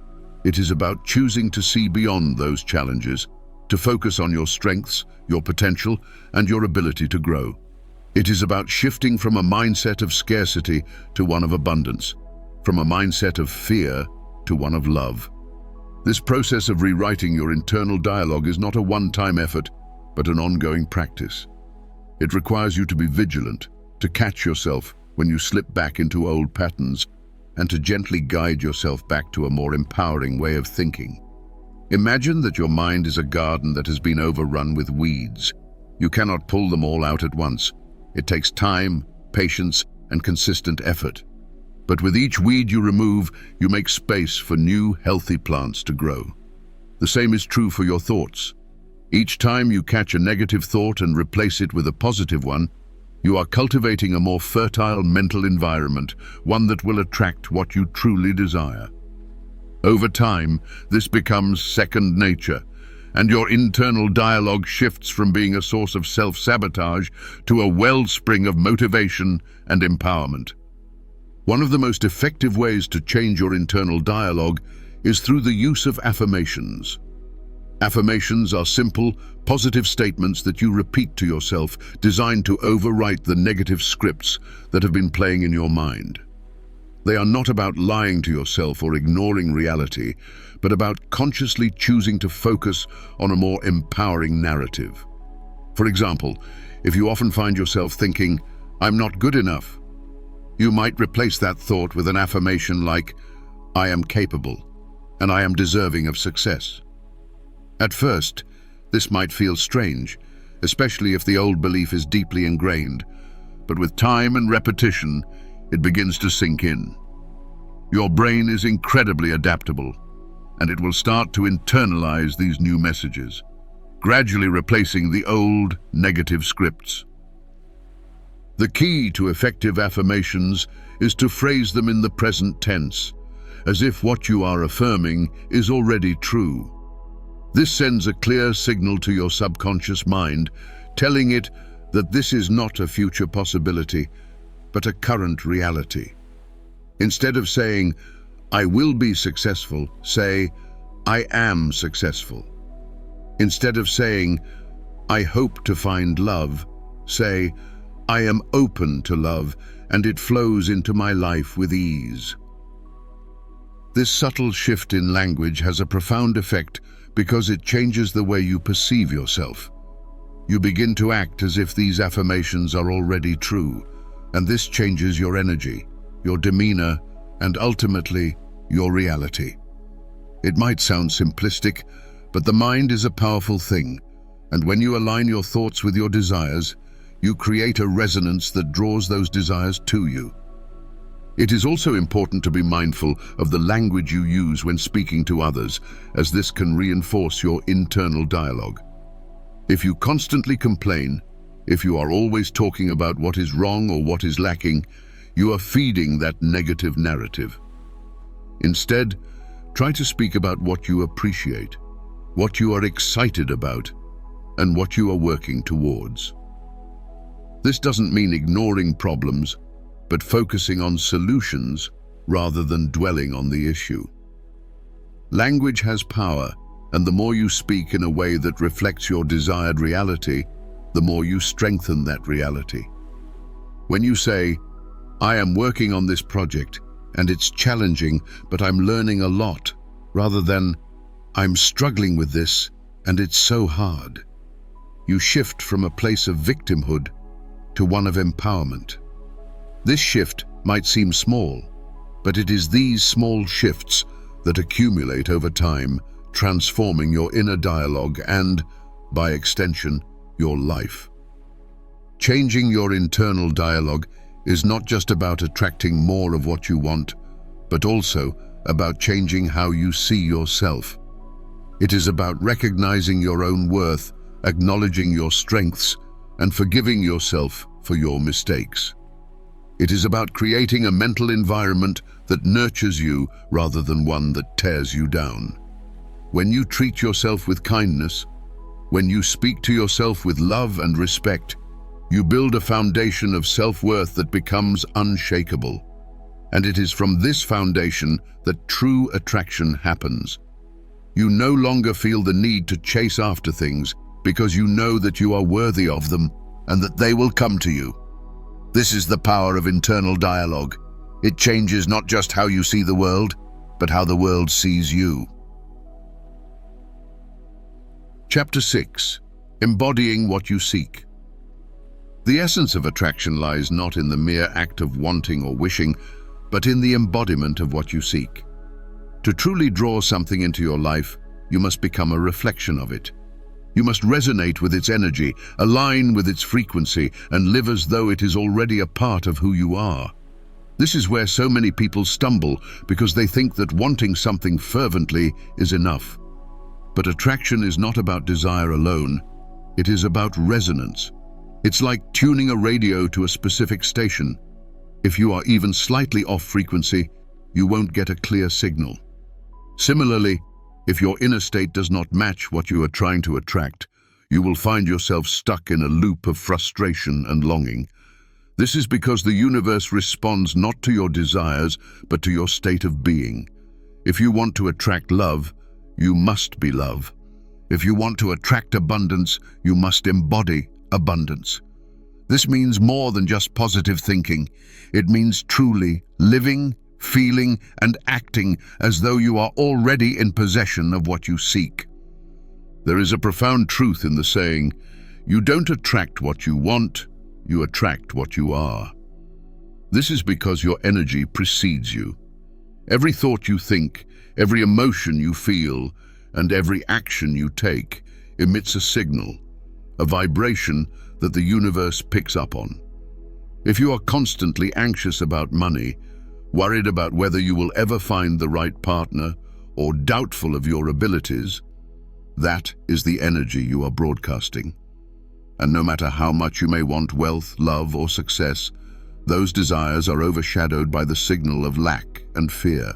It is about choosing to see beyond those challenges, to focus on your strengths, your potential, and your ability to grow. It is about shifting from a mindset of scarcity to one of abundance, from a mindset of fear to one of love. This process of rewriting your internal dialogue is not a one-time effort, but an ongoing practice. It requires you to be vigilant, to catch yourself when you slip back into old patterns, and to gently guide yourself back to a more empowering way of thinking. Imagine that your mind is a garden that has been overrun with weeds. You cannot pull them all out at once. It takes time, patience, and consistent effort. But with each weed you remove, you make space for new, healthy plants to grow. The same is true for your thoughts. Each time you catch a negative thought and replace it with a positive one, you are cultivating a more fertile mental environment, one that will attract what you truly desire. Over time, this becomes second nature, and your internal dialogue shifts from being a source of self-sabotage to a wellspring of motivation and empowerment. One of the most effective ways to change your internal dialogue is through the use of affirmations. Affirmations are simple, positive statements that you repeat to yourself, designed to overwrite the negative scripts that have been playing in your mind. They are not about lying to yourself or ignoring reality, but about consciously choosing to focus on a more empowering narrative. For example, if you often find yourself thinking, "I'm not good enough," you might replace that thought with an affirmation like, "I am capable, and I am deserving of success." At first, this might feel strange, especially if the old belief is deeply ingrained, but with time and repetition, it begins to sink in. Your brain is incredibly adaptable, and it will start to internalize these new messages, gradually replacing the old negative scripts. The key to effective affirmations is to phrase them in the present tense, as if what you are affirming is already true. This sends a clear signal to your subconscious mind, telling it that this is not a future possibility, but a current reality. Instead of saying, "I will be successful," say, "I am successful." Instead of saying, "I hope to find love," say, "I am open to love, and it flows into my life with ease." This subtle shift in language has a profound effect because it changes the way you perceive yourself. You begin to act as if these affirmations are already true, and this changes your energy, your demeanor, and ultimately, your reality. It might sound simplistic, but the mind is a powerful thing, and when you align your thoughts with your desires, you create a resonance that draws those desires to you. It is also important to be mindful of the language you use when speaking to others, as this can reinforce your internal dialogue. If you constantly complain, if you are always talking about what is wrong or what is lacking, you are feeding that negative narrative. Instead, try to speak about what you appreciate, what you are excited about, and what you are working towards. This doesn't mean ignoring problems, but focusing on solutions rather than dwelling on the issue. Language has power, And the more you speak in a way that reflects your desired reality, the more you strengthen that reality. When you say, "I am working on this project, and it's challenging, but I'm learning a lot," rather than, "I'm struggling with this, and it's so hard," you shift from a place of victimhood to one of empowerment. This shift might seem small, but it is these small shifts that accumulate over time, transforming your inner dialogue and, by extension, your life. Changing your internal dialogue is not just about attracting more of what you want, but also about changing how you see yourself. It is about recognizing your own worth, acknowledging your strengths, and forgiving yourself for your mistakes. It is about creating a mental environment that nurtures you rather than one that tears you down. When you treat yourself with kindness, when you speak to yourself with love and respect, you build a foundation of self-worth that becomes unshakable. And it is from this foundation that true attraction happens. You no longer feel the need to chase after things because you know that you are worthy of them and that they will come to you. This is the power of internal dialogue. It changes not just how you see the world, but how the world sees you. Chapter 6. Embodying what you seek. The essence of attraction lies not in the mere act of wanting or wishing, but in the embodiment of what you seek. To truly draw something into your life, you must become a reflection of it. You must resonate with its energy, align with its frequency, and live as though it is already a part of who you are. This is where so many people stumble because they think that wanting something fervently is enough. But attraction is not about desire alone. It is about resonance. It's like tuning a radio to a specific station. If you are even slightly off frequency, you won't get a clear signal. Similarly, if your inner state does not match what you are trying to attract, you will find yourself stuck in a loop of frustration and longing. This is because the universe responds not to your desires, but to your state of being. If you want to attract love, you must be love. If you want to attract abundance, you must embody abundance. This means more than just positive thinking. It means truly living, feeling, and acting as though you are already in possession of what you seek. There is a profound truth in the saying, "You don't attract what you want, you attract what you are." This is because your energy precedes you. Every thought you think, every emotion you feel, and every action you take emits a signal, a vibration that the universe picks up on. If you are constantly anxious about money, worried about whether you will ever find the right partner, or doubtful of your abilities, that is the energy you are broadcasting. And no matter how much you may want wealth, love, or success, those desires are overshadowed by the signal of lack and fear.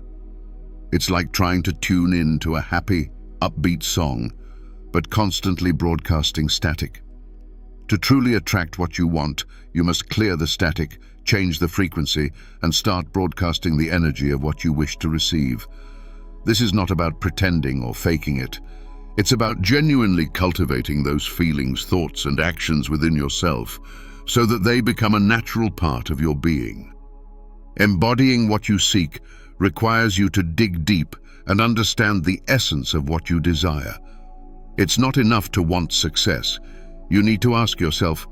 It's like trying to tune in to a happy, upbeat song, but constantly broadcasting static. To truly attract what you want, you must clear the static, change the frequency, and start broadcasting the energy of what you wish to receive. This is not about pretending or faking it. It's about genuinely cultivating those feelings, thoughts, and actions within yourself so that they become a natural part of your being. Embodying what you seek requires you to dig deep and understand the essence of what you desire. It's not enough to want success. You need to ask yourself,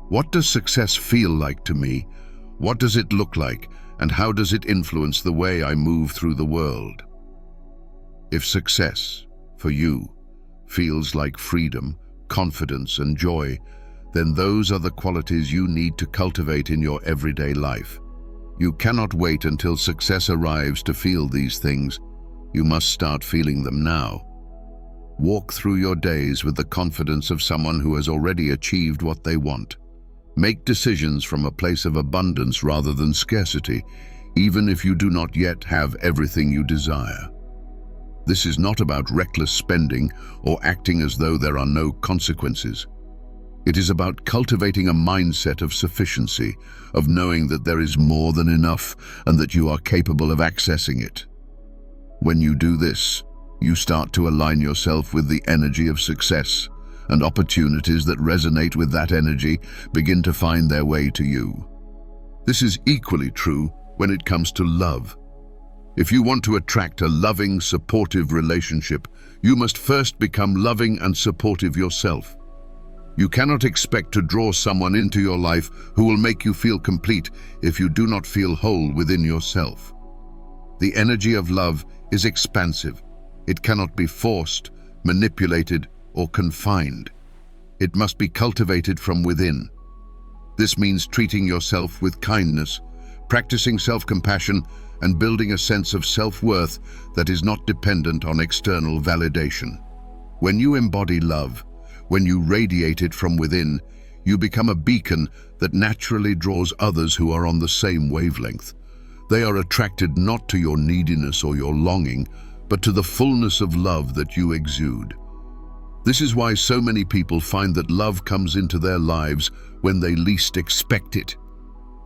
what does success feel like to me? What does it look like? And how does it influence the way I move through the world? If success, for you, feels like freedom, confidence, and joy, then those are the qualities you need to cultivate in your everyday life. You cannot wait until success arrives to feel these things. You must start feeling them now. Walk through your days with the confidence of someone who has already achieved what they want. Make decisions from a place of abundance rather than scarcity, even if you do not yet have everything you desire. This is not about reckless spending or acting as though there are no consequences. It is about cultivating a mindset of sufficiency, of knowing that there is more than enough and that you are capable of accessing it. When you do this, You start to align yourself with the energy of success, and opportunities that resonate with that energy begin to find their way to you. This is equally true when it comes to love. If you want to attract a loving, supportive relationship, you must first become loving and supportive yourself. You cannot expect to draw someone into your life who will make you feel complete if you do not feel whole within yourself. The energy of love is expansive. It cannot be forced, manipulated, or confined. It must be cultivated from within. This means treating yourself with kindness, practicing self-compassion, and building a sense of self-worth that is not dependent on external validation. When you embody love, when you radiate it from within, you become a beacon that naturally draws others who are on the same wavelength. They are attracted not to your neediness or your longing, but to the fullness of love that you exude. This is why so many people find that love comes into their lives when they least expect it.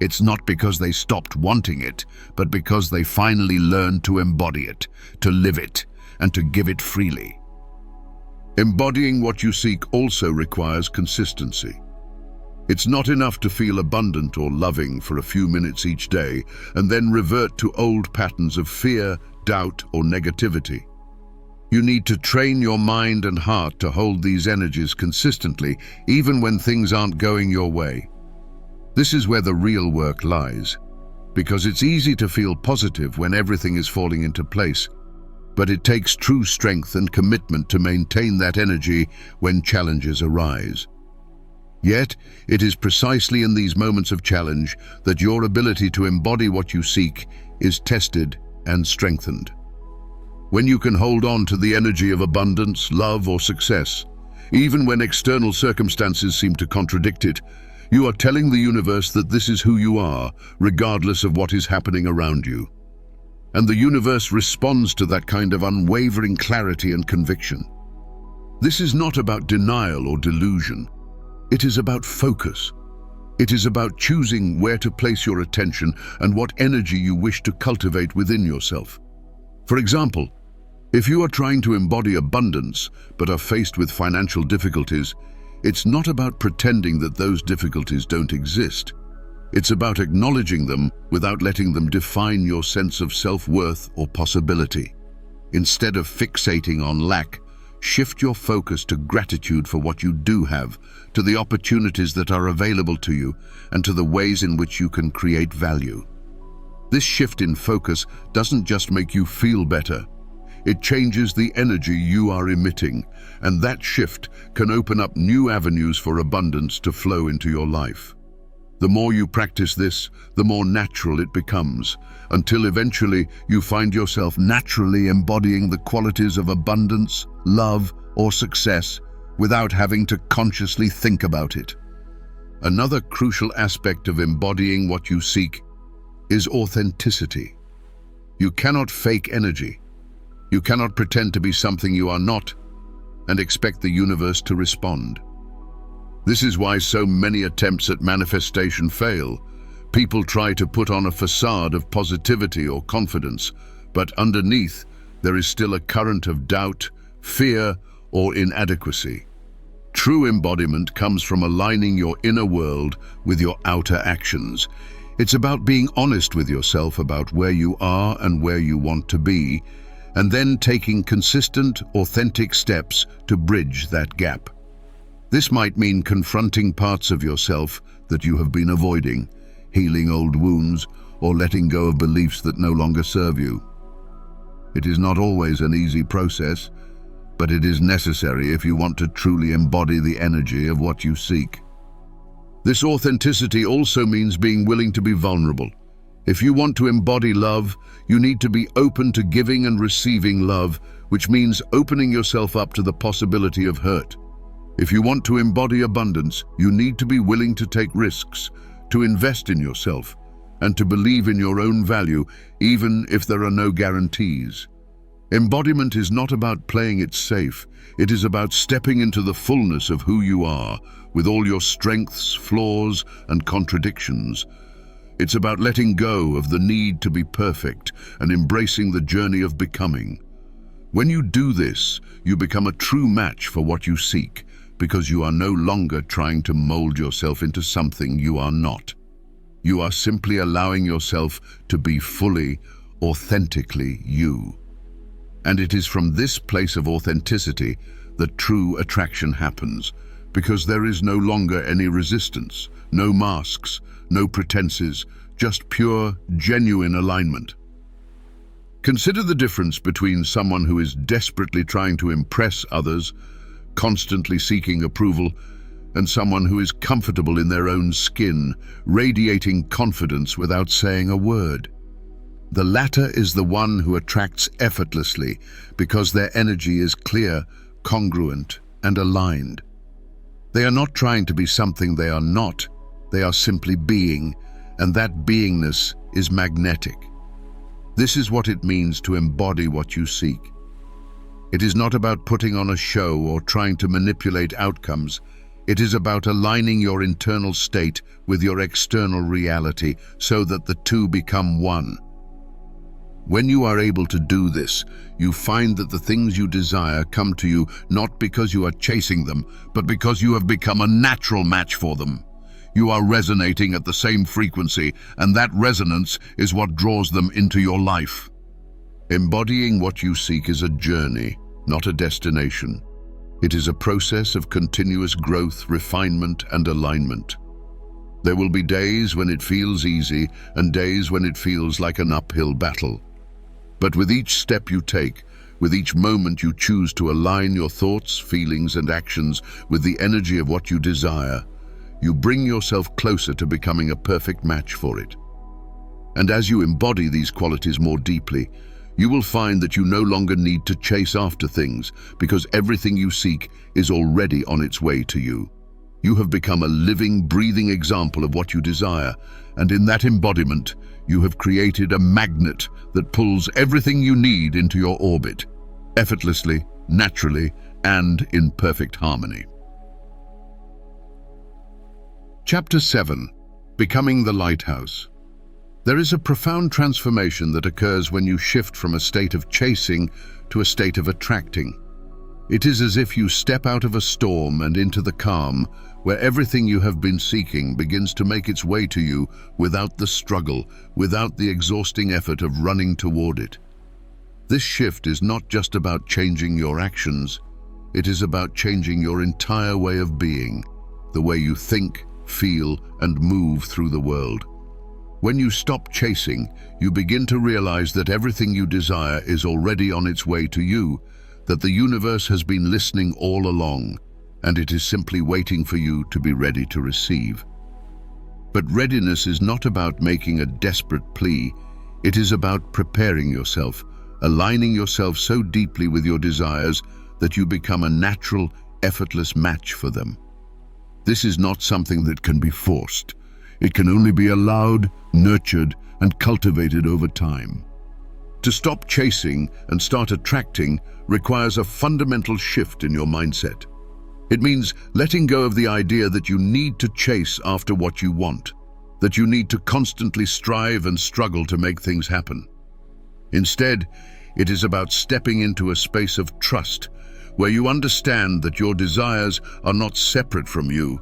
It's not because they stopped wanting it, but because they finally learned to embody it, to live it, and to give it freely. Embodying what you seek also requires consistency. It's not enough to feel abundant or loving for a few minutes each day and then revert to old patterns of fear, doubt, or negativity. You need to train your mind and heart to hold these energies consistently, even when things aren't going your way. This is where the real work lies, because it's easy to feel positive when everything is falling into place, but it takes true strength and commitment to maintain that energy when challenges arise. Yet, it is precisely in these moments of challenge that your ability to embody what you seek is tested and strengthened. When you can hold on to the energy of abundance, love, or success, even when external circumstances seem to contradict it, you are telling the universe that this is who you are, regardless of what is happening around you. And the universe responds to that kind of unwavering clarity and conviction. This is not about denial or delusion. It is about focus. It is about choosing where to place your attention and what energy you wish to cultivate within yourself. For example, if you are trying to embody abundance but are faced with financial difficulties, it's not about pretending that those difficulties don't exist. It's about acknowledging them without letting them define your sense of self-worth or possibility. Instead of fixating on lack, shift your focus to gratitude for what you do have, to the opportunities that are available to you, and to the ways in which you can create value. This shift in focus doesn't just make you feel better. It changes the energy you are emitting, and that shift can open up new avenues for abundance to flow into your life. The more you practice this, the more natural it becomes, until eventually you find yourself naturally embodying the qualities of abundance, love, or success without having to consciously think about it. Another crucial aspect of embodying what you seek is authenticity. You cannot fake energy. You cannot pretend to be something you are not and expect the universe to respond. This is why so many attempts at manifestation fail. People try to put on a facade of positivity or confidence, but underneath there is still a current of doubt, fear, or inadequacy. True embodiment comes from aligning your inner world with your outer actions. It's about being honest with yourself about where you are and where you want to be, and then taking consistent, authentic steps to bridge that gap. This might mean confronting parts of yourself that you have been avoiding, healing old wounds, or letting go of beliefs that no longer serve you. It is not always an easy process, but it is necessary if you want to truly embody the energy of what you seek. This authenticity also means being willing to be vulnerable. If you want to embody love, you need to be open to giving and receiving love, which means opening yourself up to the possibility of hurt. If you want to embody abundance, you need to be willing to take risks, to invest in yourself, and to believe in your own value, even if there are no guarantees. Embodiment is not about playing it safe. It is about stepping into the fullness of who you are, with all your strengths, flaws, and contradictions. It's about letting go of the need to be perfect and embracing the journey of becoming. When you do this, you become a true match for what you seek, because you are no longer trying to mold yourself into something you are not. You are simply allowing yourself to be fully, authentically you. And it is from this place of authenticity that true attraction happens, because there is no longer any resistance, no masks, no pretenses, just pure, genuine alignment. Consider the difference between someone who is desperately trying to impress others, constantly seeking approval, and someone who is comfortable in their own skin, radiating confidence without saying a word. The latter is the one who attracts effortlessly because their energy is clear, congruent, and aligned. They are not trying to be something they are not, they are simply being, and that beingness is magnetic. This is what it means to embody what you seek. It is not about putting on a show or trying to manipulate outcomes. It is about aligning your internal state with your external reality so that the two become one. When you are able to do this, you find that the things you desire come to you not because you are chasing them, but because you have become a natural match for them. You are resonating at the same frequency, and that resonance is what draws them into your life. Embodying what you seek is a journey, not a destination. It is a process of continuous growth, refinement, and alignment. There will be days when it feels easy and days when it feels like an uphill battle. But with each step you take, with each moment you choose to align your thoughts, feelings, and actions with the energy of what you desire, you bring yourself closer to becoming a perfect match for it. And as you embody these qualities more deeply, you will find that you no longer need to chase after things because everything you seek is already on its way to you. You have become a living, breathing example of what you desire, and in that embodiment, you have created a magnet that pulls everything you need into your orbit, effortlessly, naturally, and in perfect harmony. Chapter 7. Becoming the Lighthouse. There is a profound transformation that occurs when you shift from a state of chasing to a state of attracting. It is as if you step out of a storm and into the calm, where everything you have been seeking begins to make its way to you without the struggle, without the exhausting effort of running toward it. This shift is not just about changing your actions, it is about changing your entire way of being, the way you think, feel, and move through the world. When you stop chasing, you begin to realize that everything you desire is already on its way to you, that the universe has been listening all along, and it is simply waiting for you to be ready to receive. But readiness is not about making a desperate plea, it is about preparing yourself, aligning yourself so deeply with your desires that you become a natural, effortless match for them. This is not something that can be forced. It can only be allowed, nurtured, and cultivated over time. To stop chasing and start attracting requires a fundamental shift in your mindset. It means letting go of the idea that you need to chase after what you want, that you need to constantly strive and struggle to make things happen. Instead, it is about stepping into a space of trust, where you understand that your desires are not separate from you,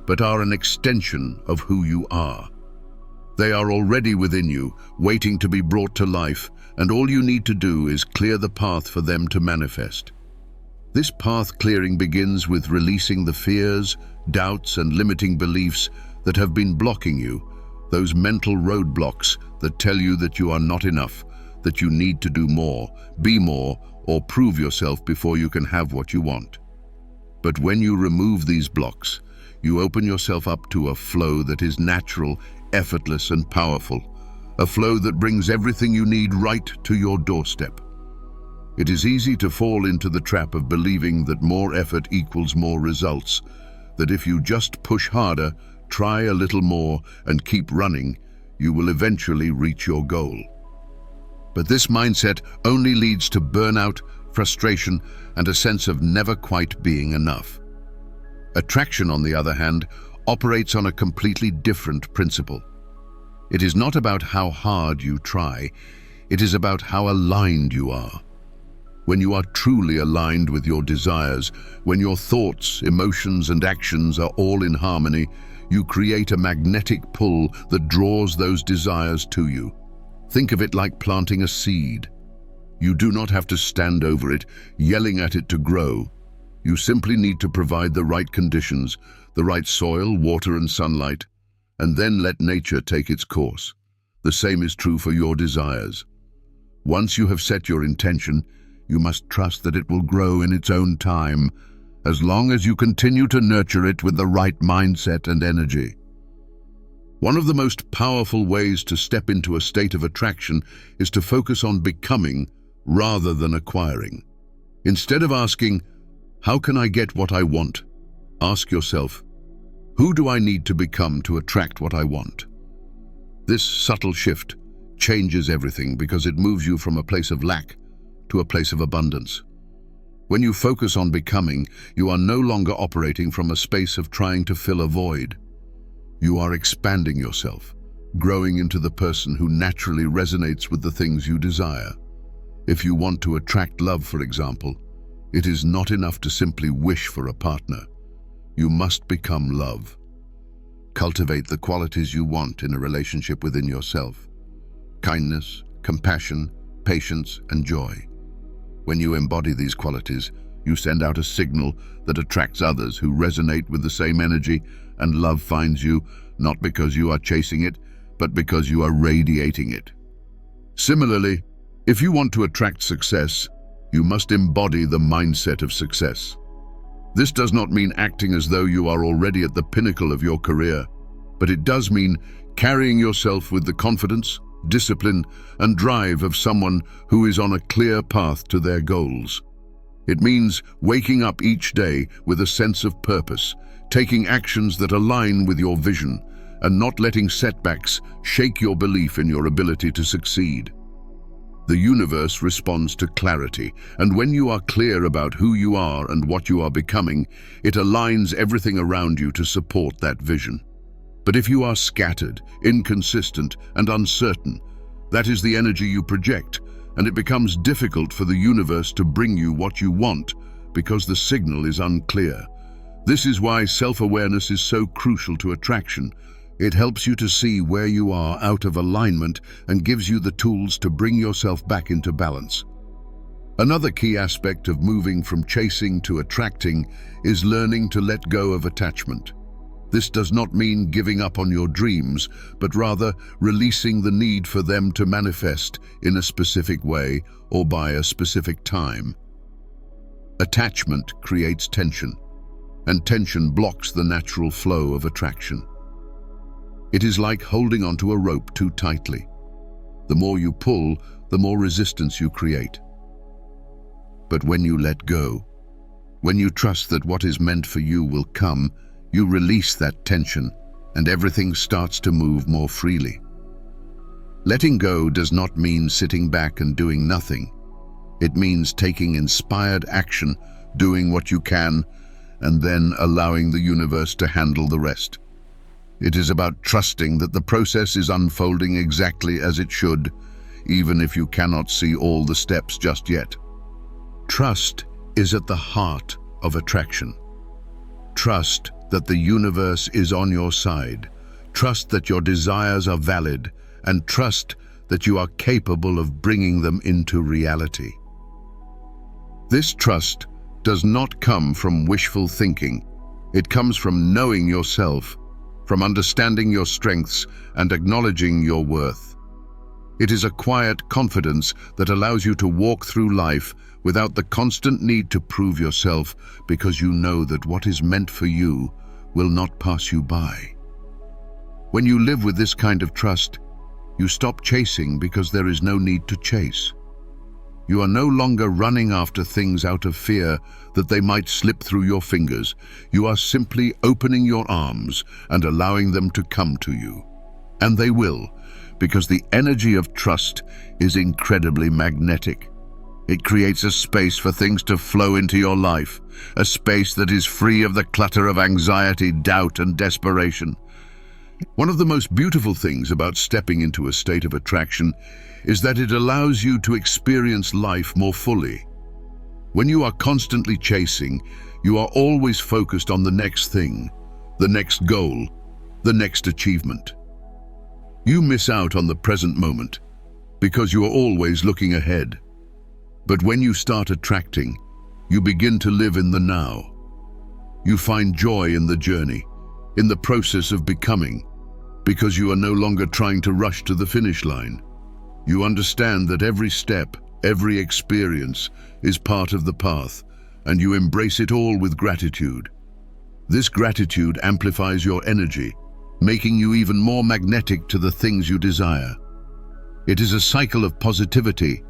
but are an extension of who you are. They are already within you, waiting to be brought to life, and all you need to do is clear the path for them to manifest. This path clearing begins with releasing the fears, doubts, and limiting beliefs that have been blocking you, those mental roadblocks that tell you that you are not enough, that you need to do more, be more, or prove yourself before you can have what you want. But when you remove these blocks, you open yourself up to a flow that is natural, effortless, and powerful, a flow that brings everything you need right to your doorstep. It is easy to fall into the trap of believing that more effort equals more results, that if you just push harder, try a little more, and keep running, you will eventually reach your goal. But this mindset only leads to burnout, frustration, and a sense of never quite being enough. Attraction, on the other hand, operates on a completely different principle. It is not about how hard you try, it is about how aligned you are. When you are truly aligned with your desires, when your thoughts, emotions, and actions are all in harmony, you create a magnetic pull that draws those desires to you. Think of it like planting a seed. You do not have to stand over it, yelling at it to grow. You simply need to provide the right conditions, the right soil, water, and sunlight, and then let nature take its course. The same is true for your desires. Once you have set your intention, you must trust that it will grow in its own time, as long as you continue to nurture it with the right mindset and energy. One of the most powerful ways to step into a state of attraction is to focus on becoming rather than acquiring. Instead of asking, "How can I get what I want?" ask yourself, "Who do I need to become to attract what I want?" This subtle shift changes everything because it moves you from a place of lack to a place of abundance. When you focus on becoming, you are no longer operating from a space of trying to fill a void. You are expanding yourself, growing into the person who naturally resonates with the things you desire. If you want to attract love, for example, it is not enough to simply wish for a partner. You must become love. Cultivate the qualities you want in a relationship within yourself: kindness, compassion, patience, and joy. When you embody these qualities, you send out a signal that attracts others who resonate with the same energy, and love finds you, not because you are chasing it, but because you are radiating it. Similarly, if you want to attract success, you must embody the mindset of success. This does not mean acting as though you are already at the pinnacle of your career, but it does mean carrying yourself with the confidence, discipline, and drive of someone who is on a clear path to their goals. It means waking up each day with a sense of purpose, taking actions that align with your vision, and not letting setbacks shake your belief in your ability to succeed. The universe responds to clarity, and when you are clear about who you are and what you are becoming, it aligns everything around you to support that vision. But if you are scattered, inconsistent, and uncertain, that is the energy you project, and it becomes difficult for the universe to bring you what you want because the signal is unclear. This is why self-awareness is so crucial to attraction. It helps you to see where you are out of alignment and gives you the tools to bring yourself back into balance. Another key aspect of moving from chasing to attracting is learning to let go of attachment. This does not mean giving up on your dreams, but rather releasing the need for them to manifest in a specific way or by a specific time. Attachment creates tension, and tension blocks the natural flow of attraction. It is like holding onto a rope too tightly. The more you pull, the more resistance you create. But when you let go, when you trust that what is meant for you will come, you release that tension, and everything starts to move more freely. Letting go does not mean sitting back and doing nothing. It means taking inspired action, doing what you can, and then allowing the universe to handle the rest. It is about trusting that the process is unfolding exactly as it should, even if you cannot see all the steps just yet. Trust is at the heart of attraction. Trust that the universe is on your side. Trust that your desires are valid, and trust that you are capable of bringing them into reality. This trust does not come from wishful thinking. It comes from knowing yourself, from understanding your strengths and acknowledging your worth. It is a quiet confidence that allows you to walk through life without the constant need to prove yourself, because you know that what is meant for you will not pass you by. When you live with this kind of trust, you stop chasing because there is no need to chase. You are no longer running after things out of fear that they might slip through your fingers. You are simply opening your arms and allowing them to come to you. And they will, because the energy of trust is incredibly magnetic. It creates a space for things to flow into your life, a space that is free of the clutter of anxiety, doubt, and desperation. One of the most beautiful things about stepping into a state of attraction is that it allows you to experience life more fully. When you are constantly chasing, you are always focused on the next thing, the next goal, the next achievement. You miss out on the present moment because you are always looking ahead. But when you start attracting, you begin to live in the now. You find joy in the journey, in the process of becoming, because you are no longer trying to rush to the finish line. You understand that every step, every experience is part of the path, and you embrace it all with gratitude. This gratitude amplifies your energy, making you even more magnetic to the things you desire. It is a cycle of positivity,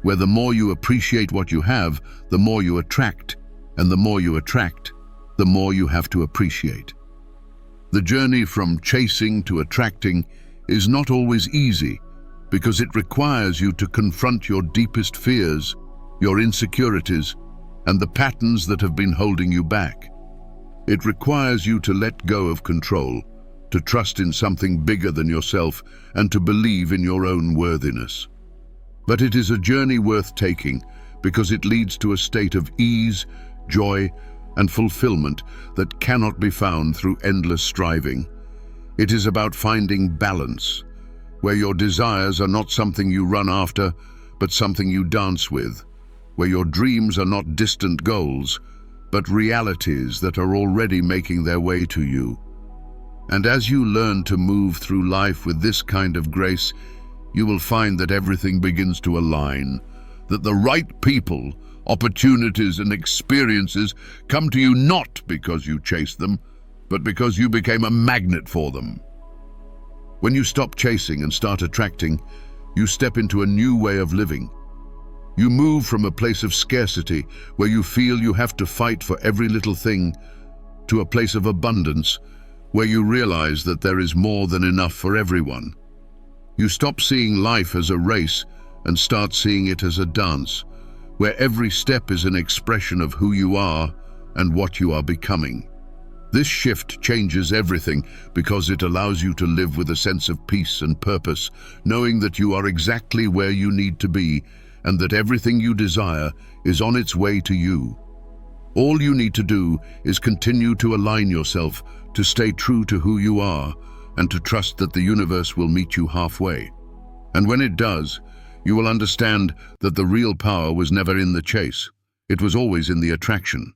where the more you appreciate what you have, the more you attract, and the more you attract, the more you have to appreciate. The journey from chasing to attracting is not always easy, because it requires you to confront your deepest fears, your insecurities, and the patterns that have been holding you back. It requires you to let go of control, to trust in something bigger than yourself, and to believe in your own worthiness. But it is a journey worth taking because it leads to a state of ease, joy, and fulfillment that cannot be found through endless striving. It is about finding balance, where your desires are not something you run after, but something you dance with, where your dreams are not distant goals, but realities that are already making their way to you. And as you learn to move through life with this kind of grace, you will find that everything begins to align, that the right people, opportunities, and experiences come to you not because you chased them, but because you became a magnet for them. When you stop chasing and start attracting, you step into a new way of living. You move from a place of scarcity, where you feel you have to fight for every little thing, to a place of abundance, where you realize that there is more than enough for everyone. You stop seeing life as a race and start seeing it as a dance, where every step is an expression of who you are and what you are becoming. This shift changes everything because it allows you to live with a sense of peace and purpose, knowing that you are exactly where you need to be and that everything you desire is on its way to you. All you need to do is continue to align yourself, to stay true to who you are, and to trust that the universe will meet you halfway. And when it does, you will understand that the real power was never in the chase. It was always in the attraction.